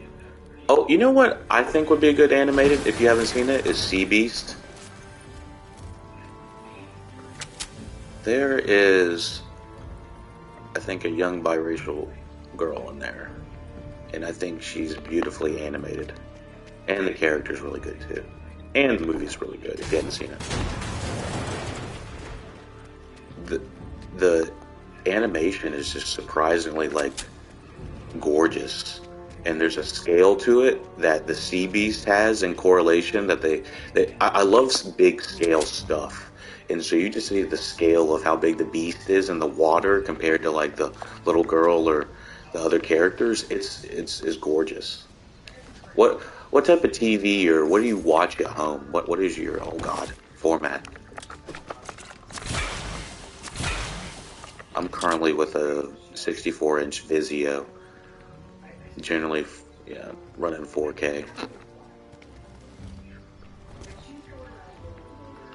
Oh, you know what I think would be a good animated, if you haven't seen it, is Sea Beast. There is, I think, a young biracial girl in there. And I think she's beautifully animated. And the character's really good, too. And the movie's really good, if you haven't seen it. The animation is just surprisingly, like, gorgeous. And there's a scale to it that the Sea Beast has in correlation that I love big scale stuff. And so you just see the scale of how big the beast is in the water compared to like the little girl or the other characters. It's gorgeous. What type of TV or what do you watch at home? What is your, oh god, format? I'm currently with a 64-inch Vizio. Generally, yeah, running 4K.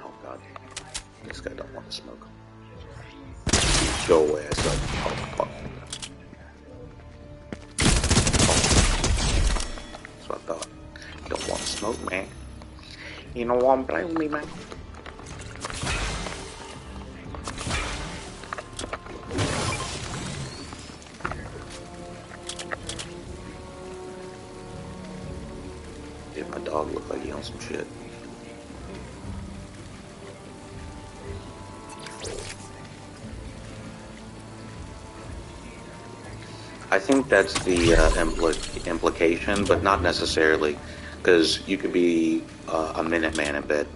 Oh god, this guy don't want to smoke. Go away, I said. Oh fuck. That's what I thought. You don't want to smoke, man. You don't want to play with me, man. My dog looked like he on some shit. I think that's the implication, but not necessarily, because you could be a Minuteman in bed.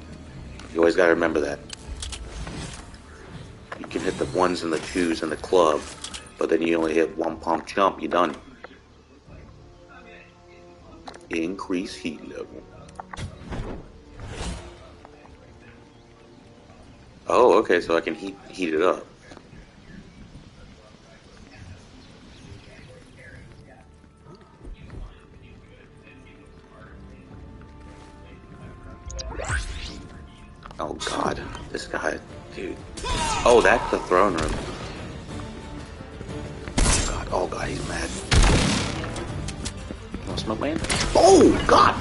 You always got to remember that. You can hit the 1s and the 2s in the club, but then you only hit 1 pump chump, you're done. Increase heat level. Oh, okay, so I can heat it up. Oh god, this guy, dude. Oh, that's the throne room. Oh god, he's mad. You wanna smoke, man? Oh god!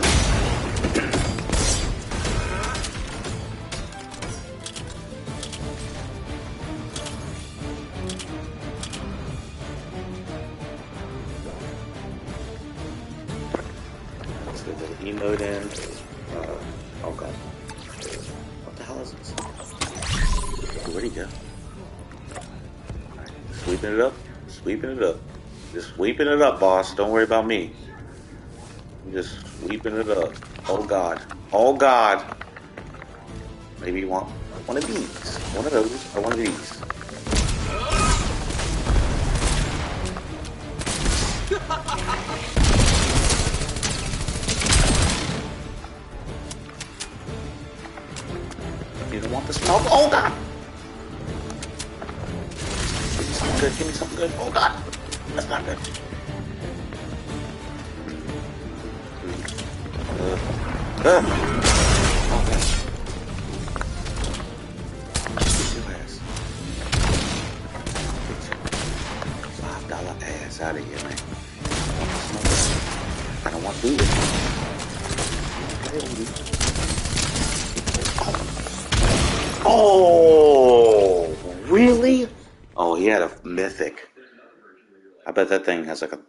Let's get the emote in. Oh god. What the hell is this? Where'd he go? Right. Sweeping it up. Sweeping it up. Just sweeping it up, boss. Don't worry about me. I'm just sweeping it up. Oh god. Oh god. Maybe you want one of these. One of those or one of these. You don't want the smoke? Oh god! Give me something good, give me something good. Oh god! That's not good. Oh god. Get your ass. Get your $5 ass out of here, man. I don't want to do it. mythic. I bet that thing has like a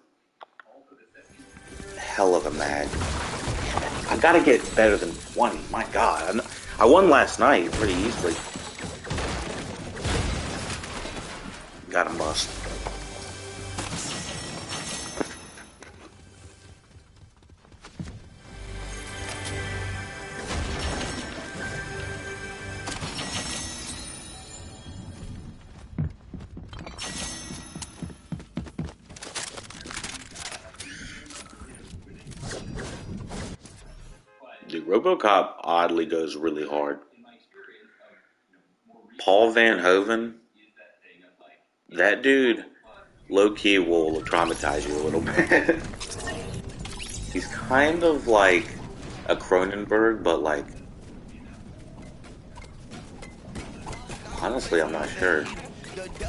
hell of a mag. I gotta get better than 20. My God, I won last night pretty easily. Got a must. Dude, RoboCop oddly goes really hard. Paul Van Hoven, that dude, low-key will traumatize you a little bit. He's kind of like a Cronenberg, but like, honestly, I'm not sure.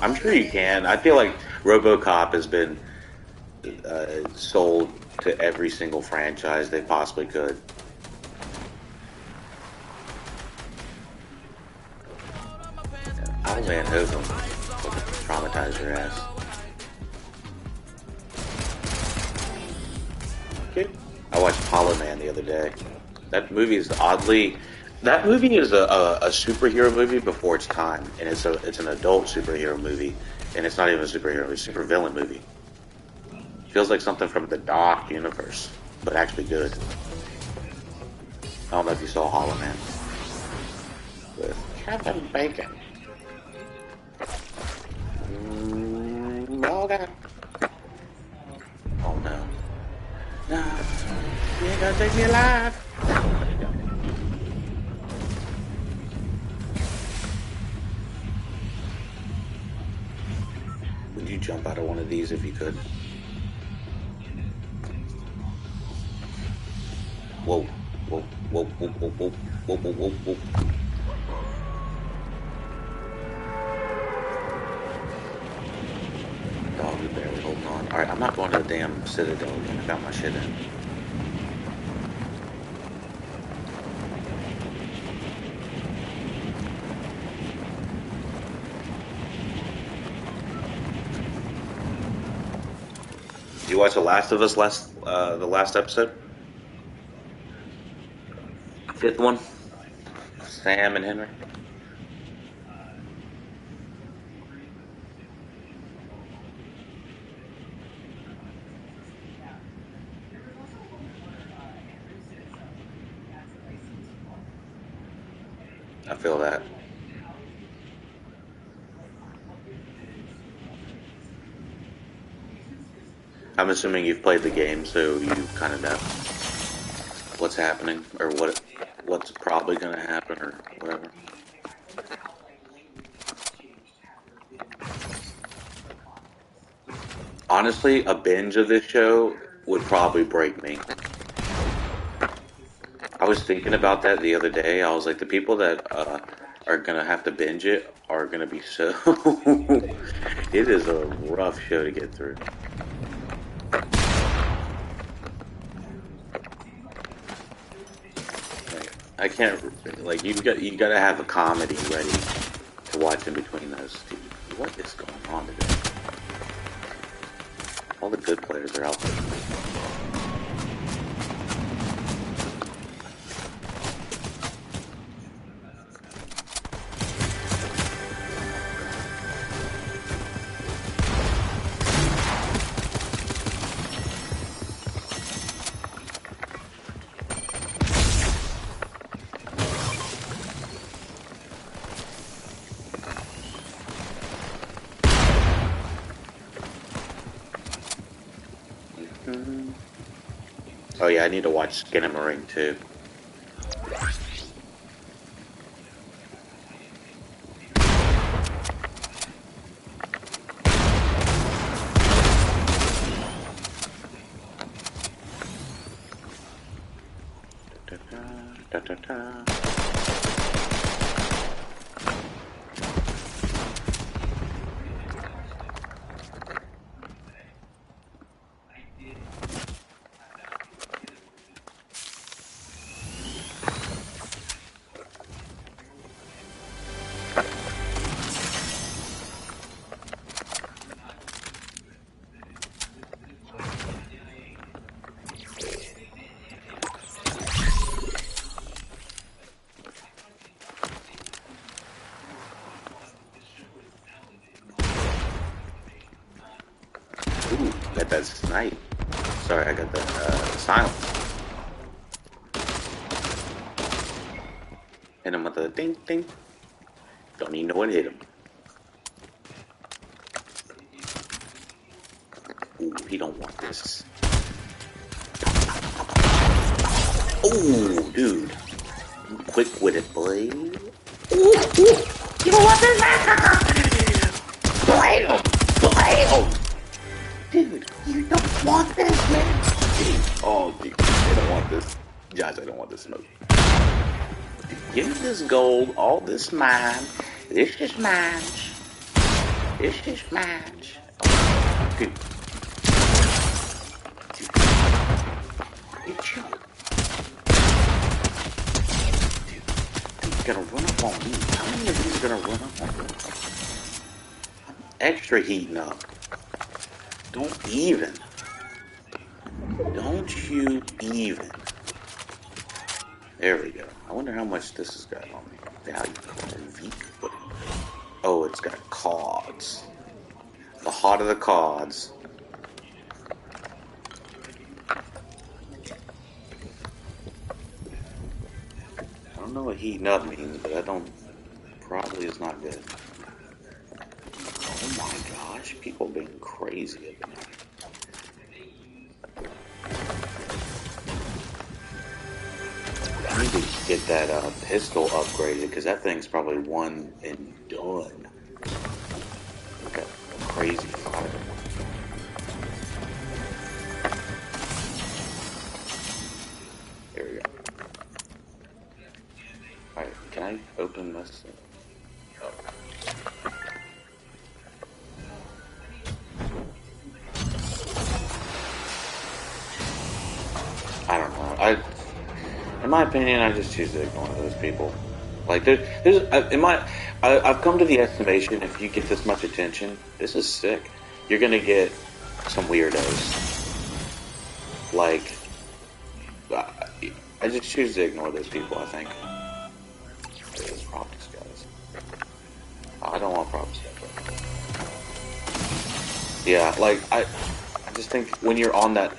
I'm sure you can. I feel like RoboCop has been sold to every single franchise they possibly could. Al Van Hoven traumatize your ass. Okay. I watched Hollow Man the other day. That movie is oddly... That movie is a superhero movie before its time, and it's an adult superhero movie, and it's not even a superhero, it's a supervillain movie. Feels like something from the Dark universe, but actually good. I don't know if you saw Hollow Man with Kevin Bacon. Oh God! Oh no! No! You ain't gonna take me alive! Would you jump out of one of these if you could? Whoa! Whoa! Whoa! Whoa! Whoa! Whoa! Whoa! Whoa! Whoa! Whoa! Dog is barely holding on. Alright, I'm not going to the damn Citadel again. I got my shit in. Did you watch The Last of Us the last episode? Fifth one? Sam and Henry? I feel that. I'm assuming you've played the game, so you kind of know what's happening, or what's probably going to happen, or whatever. Honestly, a binge of this show would probably break me. I was thinking about that the other day. I was like, the people that are going to have to binge it are going to be so... It is a rough show to get through. I can't, like, you got to have a comedy ready to watch in between those. Dude, what is going on today? All the good players are out there. Oh yeah, I need to watch Skinamarink too. Da, da, da. that snipe. Sorry, I got that silence. Hit him with a ding ding. Don't even know what hit him. Ooh, he don't want this. Ooh, dude. Quick with it, boy. Ooh, ooh. You don't want this, man? Blam! Blam! Dude, you don't want this, man. Oh, dude, I don't want this. Josh, I don't want this smoke. Give me this gold, all this mine. This is mine. This is mine. Oh, dude. Dude, chill. Dude, gonna run up on me. How many of these are gonna run up on me? I'm extra heating up. Don't even. Don't you even. There we go. I wonder how much this has got on me. Value card. Oh, it's got cards. The heart of the cards. I don't know what heating up means, but I don't. Probably is not good. Oh my gosh, people being crazy up here. I need to get that pistol upgraded because that thing's probably one and done. Got crazy fire. There we go. Alright, can I open this? Oh. I don't know. In my opinion, I just choose to ignore those people. Like, I've come to the estimation, if you get this much attention, this is sick. You're gonna get some weirdos. Like, I just choose to ignore those people, I think. Those props, guys. I don't want props. Yeah, like, I just think when you're on that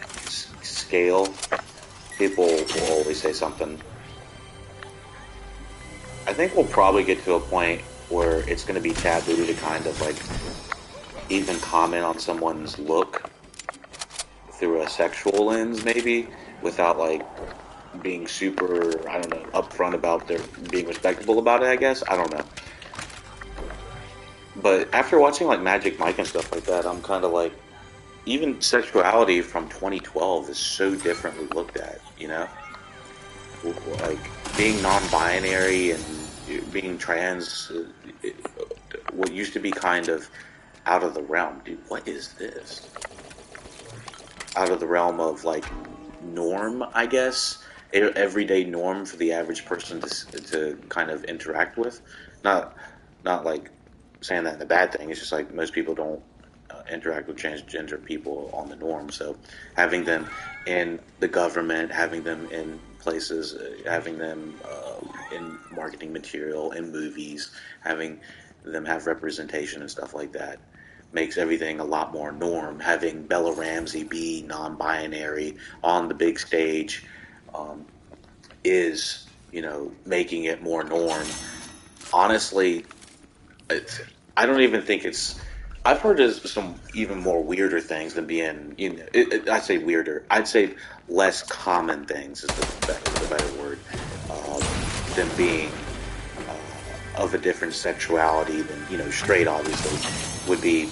scale, people will always say something. I think we'll probably get to a point where it's going to be taboo to kind of like even comment on someone's look through a sexual lens, maybe, without like being super, I don't know, upfront about their being respectable about it, I guess. I don't know. But after watching like Magic Mike and stuff like that, I'm kind of like, even sexuality from 2012 is so differently looked at, you know? Like, being non-binary and being trans, what used to be kind of out of the realm. Dude, what is this? Out of the realm of, like, norm, I guess? Everyday norm for the average person to kind of interact with. Not like saying that in a bad thing. It's just like most people don't interact with transgender people on the norm. So having them in the government, having them in places, having them in marketing material, in movies, having them have representation and stuff like that makes everything a lot more norm. Having Bella Ramsey be non-binary on the big stage is, you know, making it more norm. Honestly, I don't even think it's... I've heard of some even more weirder things than being, you know, I'd say weirder. I'd say less common things is the better word, than being of a different sexuality than, you know, straight, obviously, would be...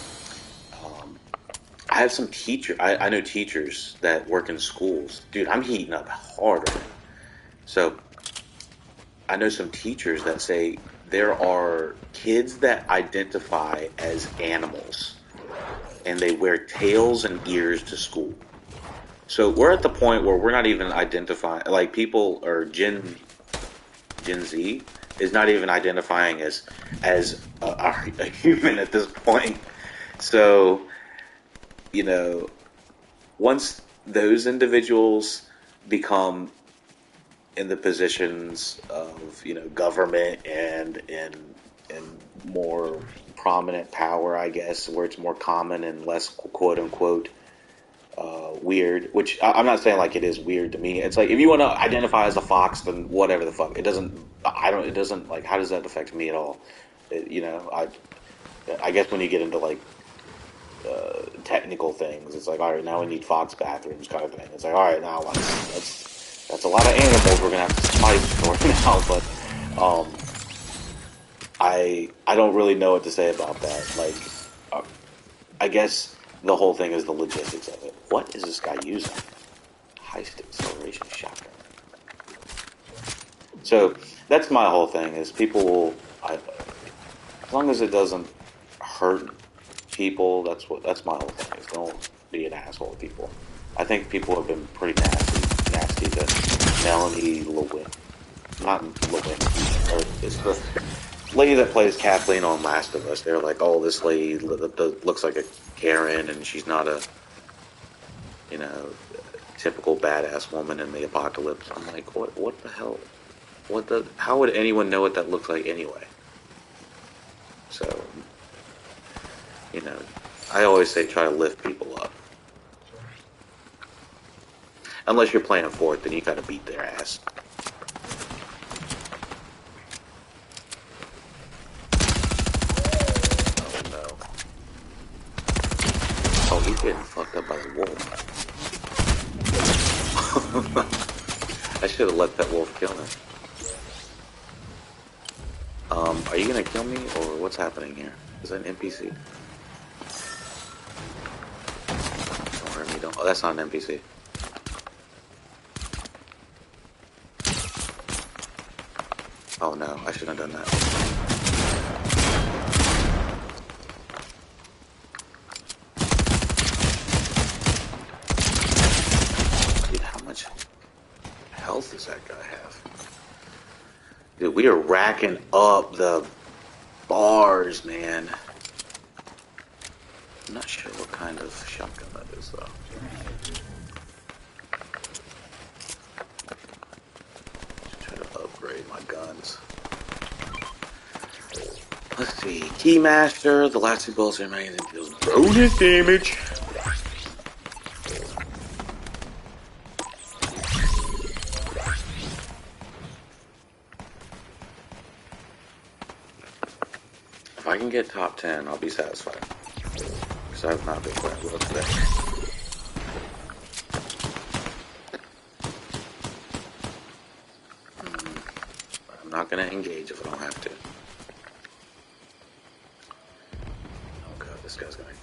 I have some I know teachers that work in schools. Dude, I'm heating up harder. So, I know some teachers that say there are kids that identify as animals, and they wear tails and ears to school. So we're at the point where we're not even identifying, like people, or Gen Z is not even identifying as a human at this point. So, you know, once those individuals become in the positions of, you know, government and more prominent power, I guess, where it's more common and less quote unquote weird, which I'm not saying like it is weird to me. It's like if you want to identify as a fox, then whatever the fuck. It doesn't. I don't. It doesn't like. How does that affect me at all? I guess when you get into like technical things, it's like all right, now we need fox bathrooms kind of thing. It's like all right, now that's a lot of animals we're gonna have to spice for now. But I don't really know what to say about that. Like, I guess the whole thing is the logistics of it. What is this guy using? Heist acceleration shotgun. So that's my whole thing. Is people will, as long as it doesn't hurt people, that's my whole thing. Is don't be an asshole to people. I think people have been pretty nasty to Melanie Lewin, not Lewin, or it's the lady that plays Kathleen on Last of Us. They're like, oh, this lady looks like a Karen, and she's not a, typical badass woman in the apocalypse. I'm like, what the hell? How would anyone know what that looks like anyway? So, I always say try to lift people up. Unless you're playing a fort, then you gotta beat their ass. Oh no. Oh, he's getting fucked up by the wolf. I should have let that wolf kill him. Are you gonna kill me, or what's happening here? Is that an NPC? Don't hurt me, don't. Oh, that's not an NPC. Oh no, I shouldn't have done that. Dude, how much health does that guy have? Dude, we are racking up the bars, man. I'm not sure what kind of shotgun that is, though. Just try to upgrade my guns. Let's see. Keymaster, the last two bullets are made, it deals bonus damage. If I can get top 10, I'll be satisfied. Because I've not been playing well today. I'm not going to engage if I don't have to. Oh god, this guy's going.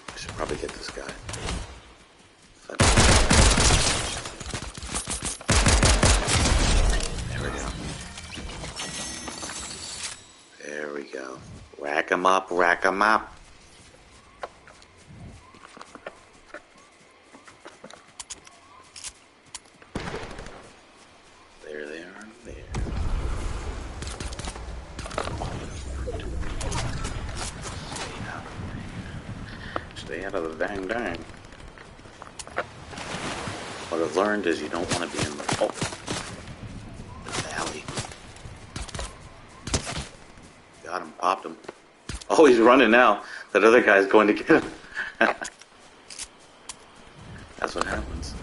I should probably get this guy. Rack 'em up, rack 'em up. There they are, there. Stay out of the dang dang. What I've learned is you don't want to be in the alley. Got him, popped him. Oh, he's running now. That other guy's going to get him. That's what happens.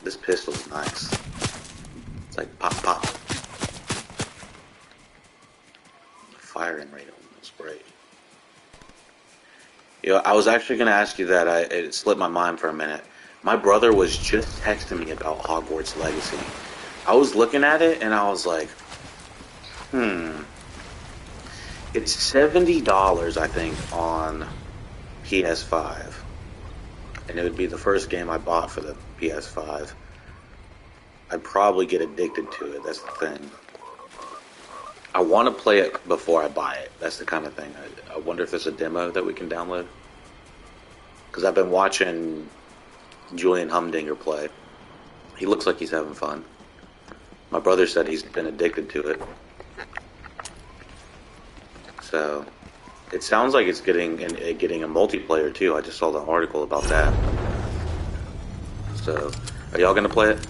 This pistol's nice. It's like pop, pop. The firing rate on it's great. I was actually going to ask you that. It slipped my mind for a minute. My brother was just texting me about Hogwarts Legacy. I was looking at it and I was like, It's $70, I think, on PS5. And it would be the first game I bought for the PS5. I'd probably get addicted to it, that's the thing. I want to play it before I buy it. That's the kind of thing. I wonder if there's a demo that we can download. Because I've been watching Julian Humdinger play. He looks like he's having fun. My brother said he's been addicted to it. So, it sounds like it's getting a multiplayer too. I just saw the article about that. So, Are y'all gonna play it?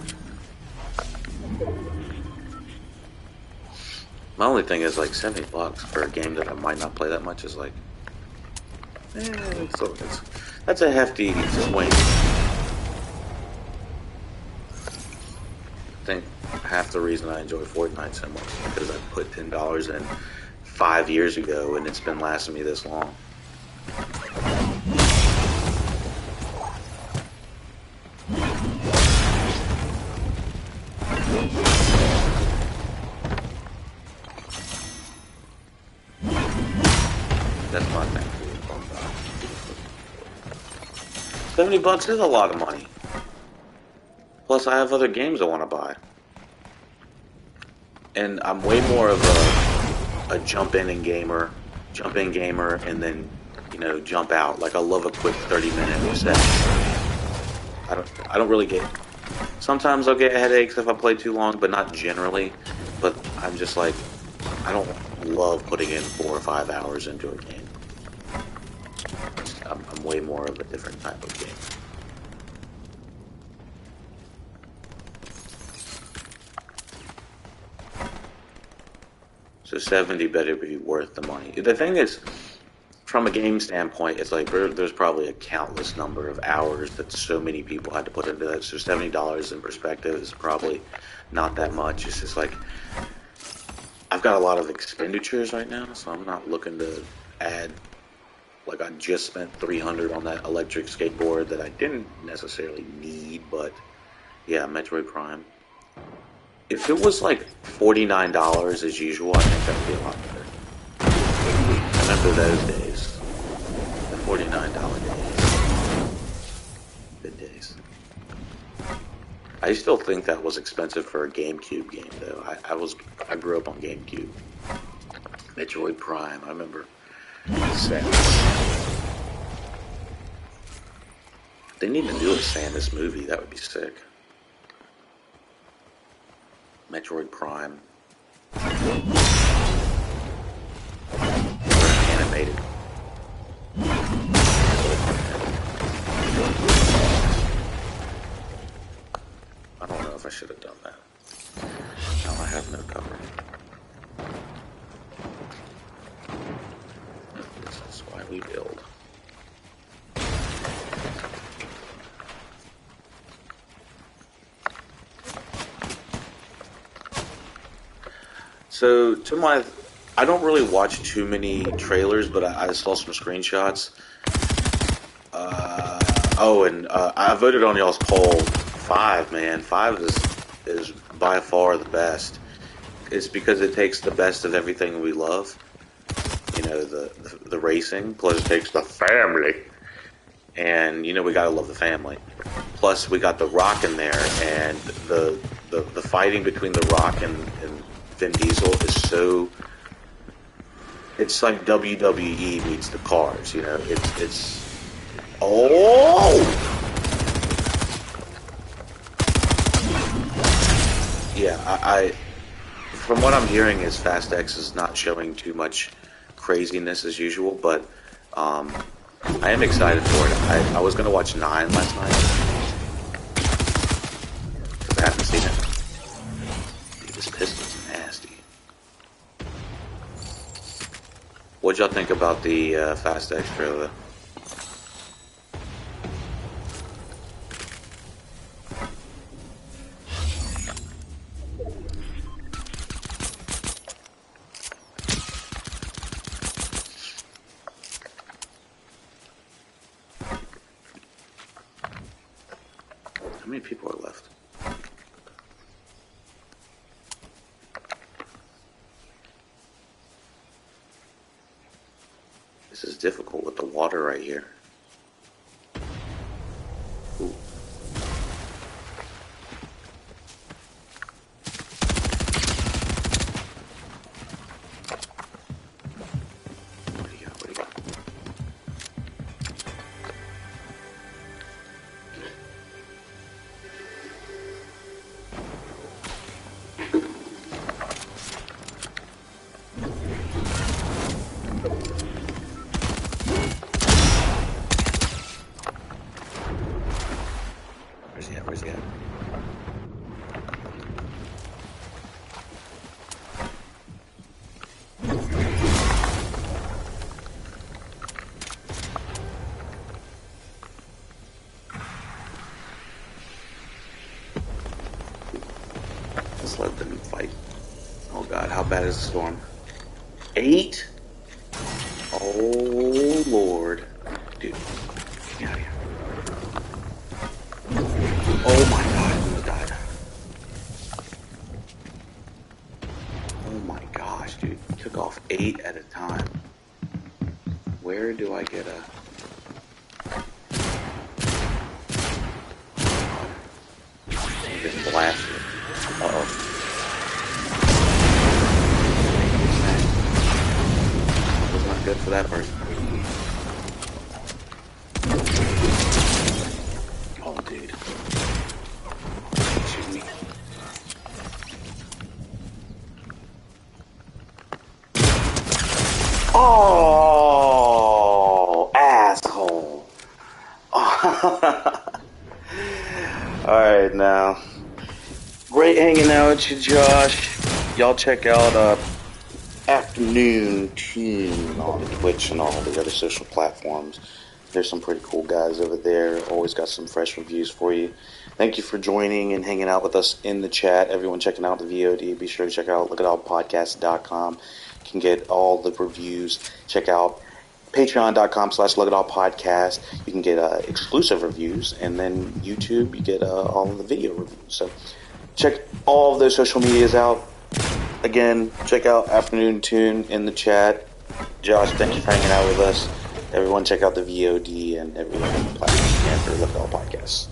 My only thing is like $70 for a game that I might not play that much is like, that's a hefty swing. I think half the reason I enjoy Fortnite so much is because I put $10 in 5 years ago and it's been lasting me this long. That's my thing. $70 is a lot of money. Plus, I have other games I want to buy. And I'm way more of a jump-in gamer, and then, jump out. Like, I love a quick 30-minute session. I don't really get... Sometimes I'll get headaches if I play too long, but not generally. But I'm just like, I don't love putting in 4 or 5 hours into a game. I'm way more of a different type of game. So 70 better be worth the money. The thing is, from a game standpoint, it's like there's probably a countless number of hours that so many people had to put into that. So $70 in perspective is probably not that much. It's just like, I've got a lot of expenditures right now, so I'm not looking to add. Like, I just spent $300 on that electric skateboard that I didn't necessarily need, but yeah, Metroid Prime. If it was like $49 as usual, I think that would be a lot better. I remember those days. The $49 days. Good days. I still think that was expensive for a GameCube game, though. I grew up on GameCube. Metroid Prime, I remember. Samus. They need to do a Samus movie. That would be sick. Metroid Prime. Animated. I don't know if I should have done that. Now I have no cover. This is why we build. So, I don't really watch too many trailers, but I saw some screenshots. I voted on y'all's poll. 5, man. 5 is by far the best. It's because it takes the best of everything we love. The racing, plus it takes the family. And, we gotta love the family. Plus, we got The Rock in there, and the fighting between The Rock and Vin Diesel is so... It's like WWE meets the cars, It's... Oh! Yeah, I from what I'm hearing is Fast X is not showing too much craziness as usual, but I am excited for it. I was going to watch 9 last night, because I haven't seen it. Dude, this pistol's nasty. What'd y'all think about the Fast X trailer? How many people are left? This is difficult with the water right here. Ooh. What do you got? What do you got? bad is the storm? 8? Oh, Lord. Dude, get out of here. Oh, my God. I'm gonna die. Oh, my gosh, dude. Took off 8 at a time. Where do I get a... I'm getting blasted. Uh-oh. Was not good for that person. Oh, dude. Shoot me. Oh, asshole. Alright, now. Great hanging out with you, Josh. Y'all check out Afternoon Tune on Twitch and all the other social platforms. There's some pretty cool guys over there. Always got some fresh reviews for you. Thank you for joining and hanging out with us in the chat. Everyone checking out the VOD, be sure to check out lookatallpodcast.com. You can get all the reviews. Check out patreon.com/lookatallpodcast. You can get exclusive reviews, and then YouTube, you get all of the video reviews. So check all of those social medias out. Again, check out Afternoon Tune in the chat. Josh, thank you for hanging out with us. Everyone check out the VOD and every platform for Look at All Podcasts.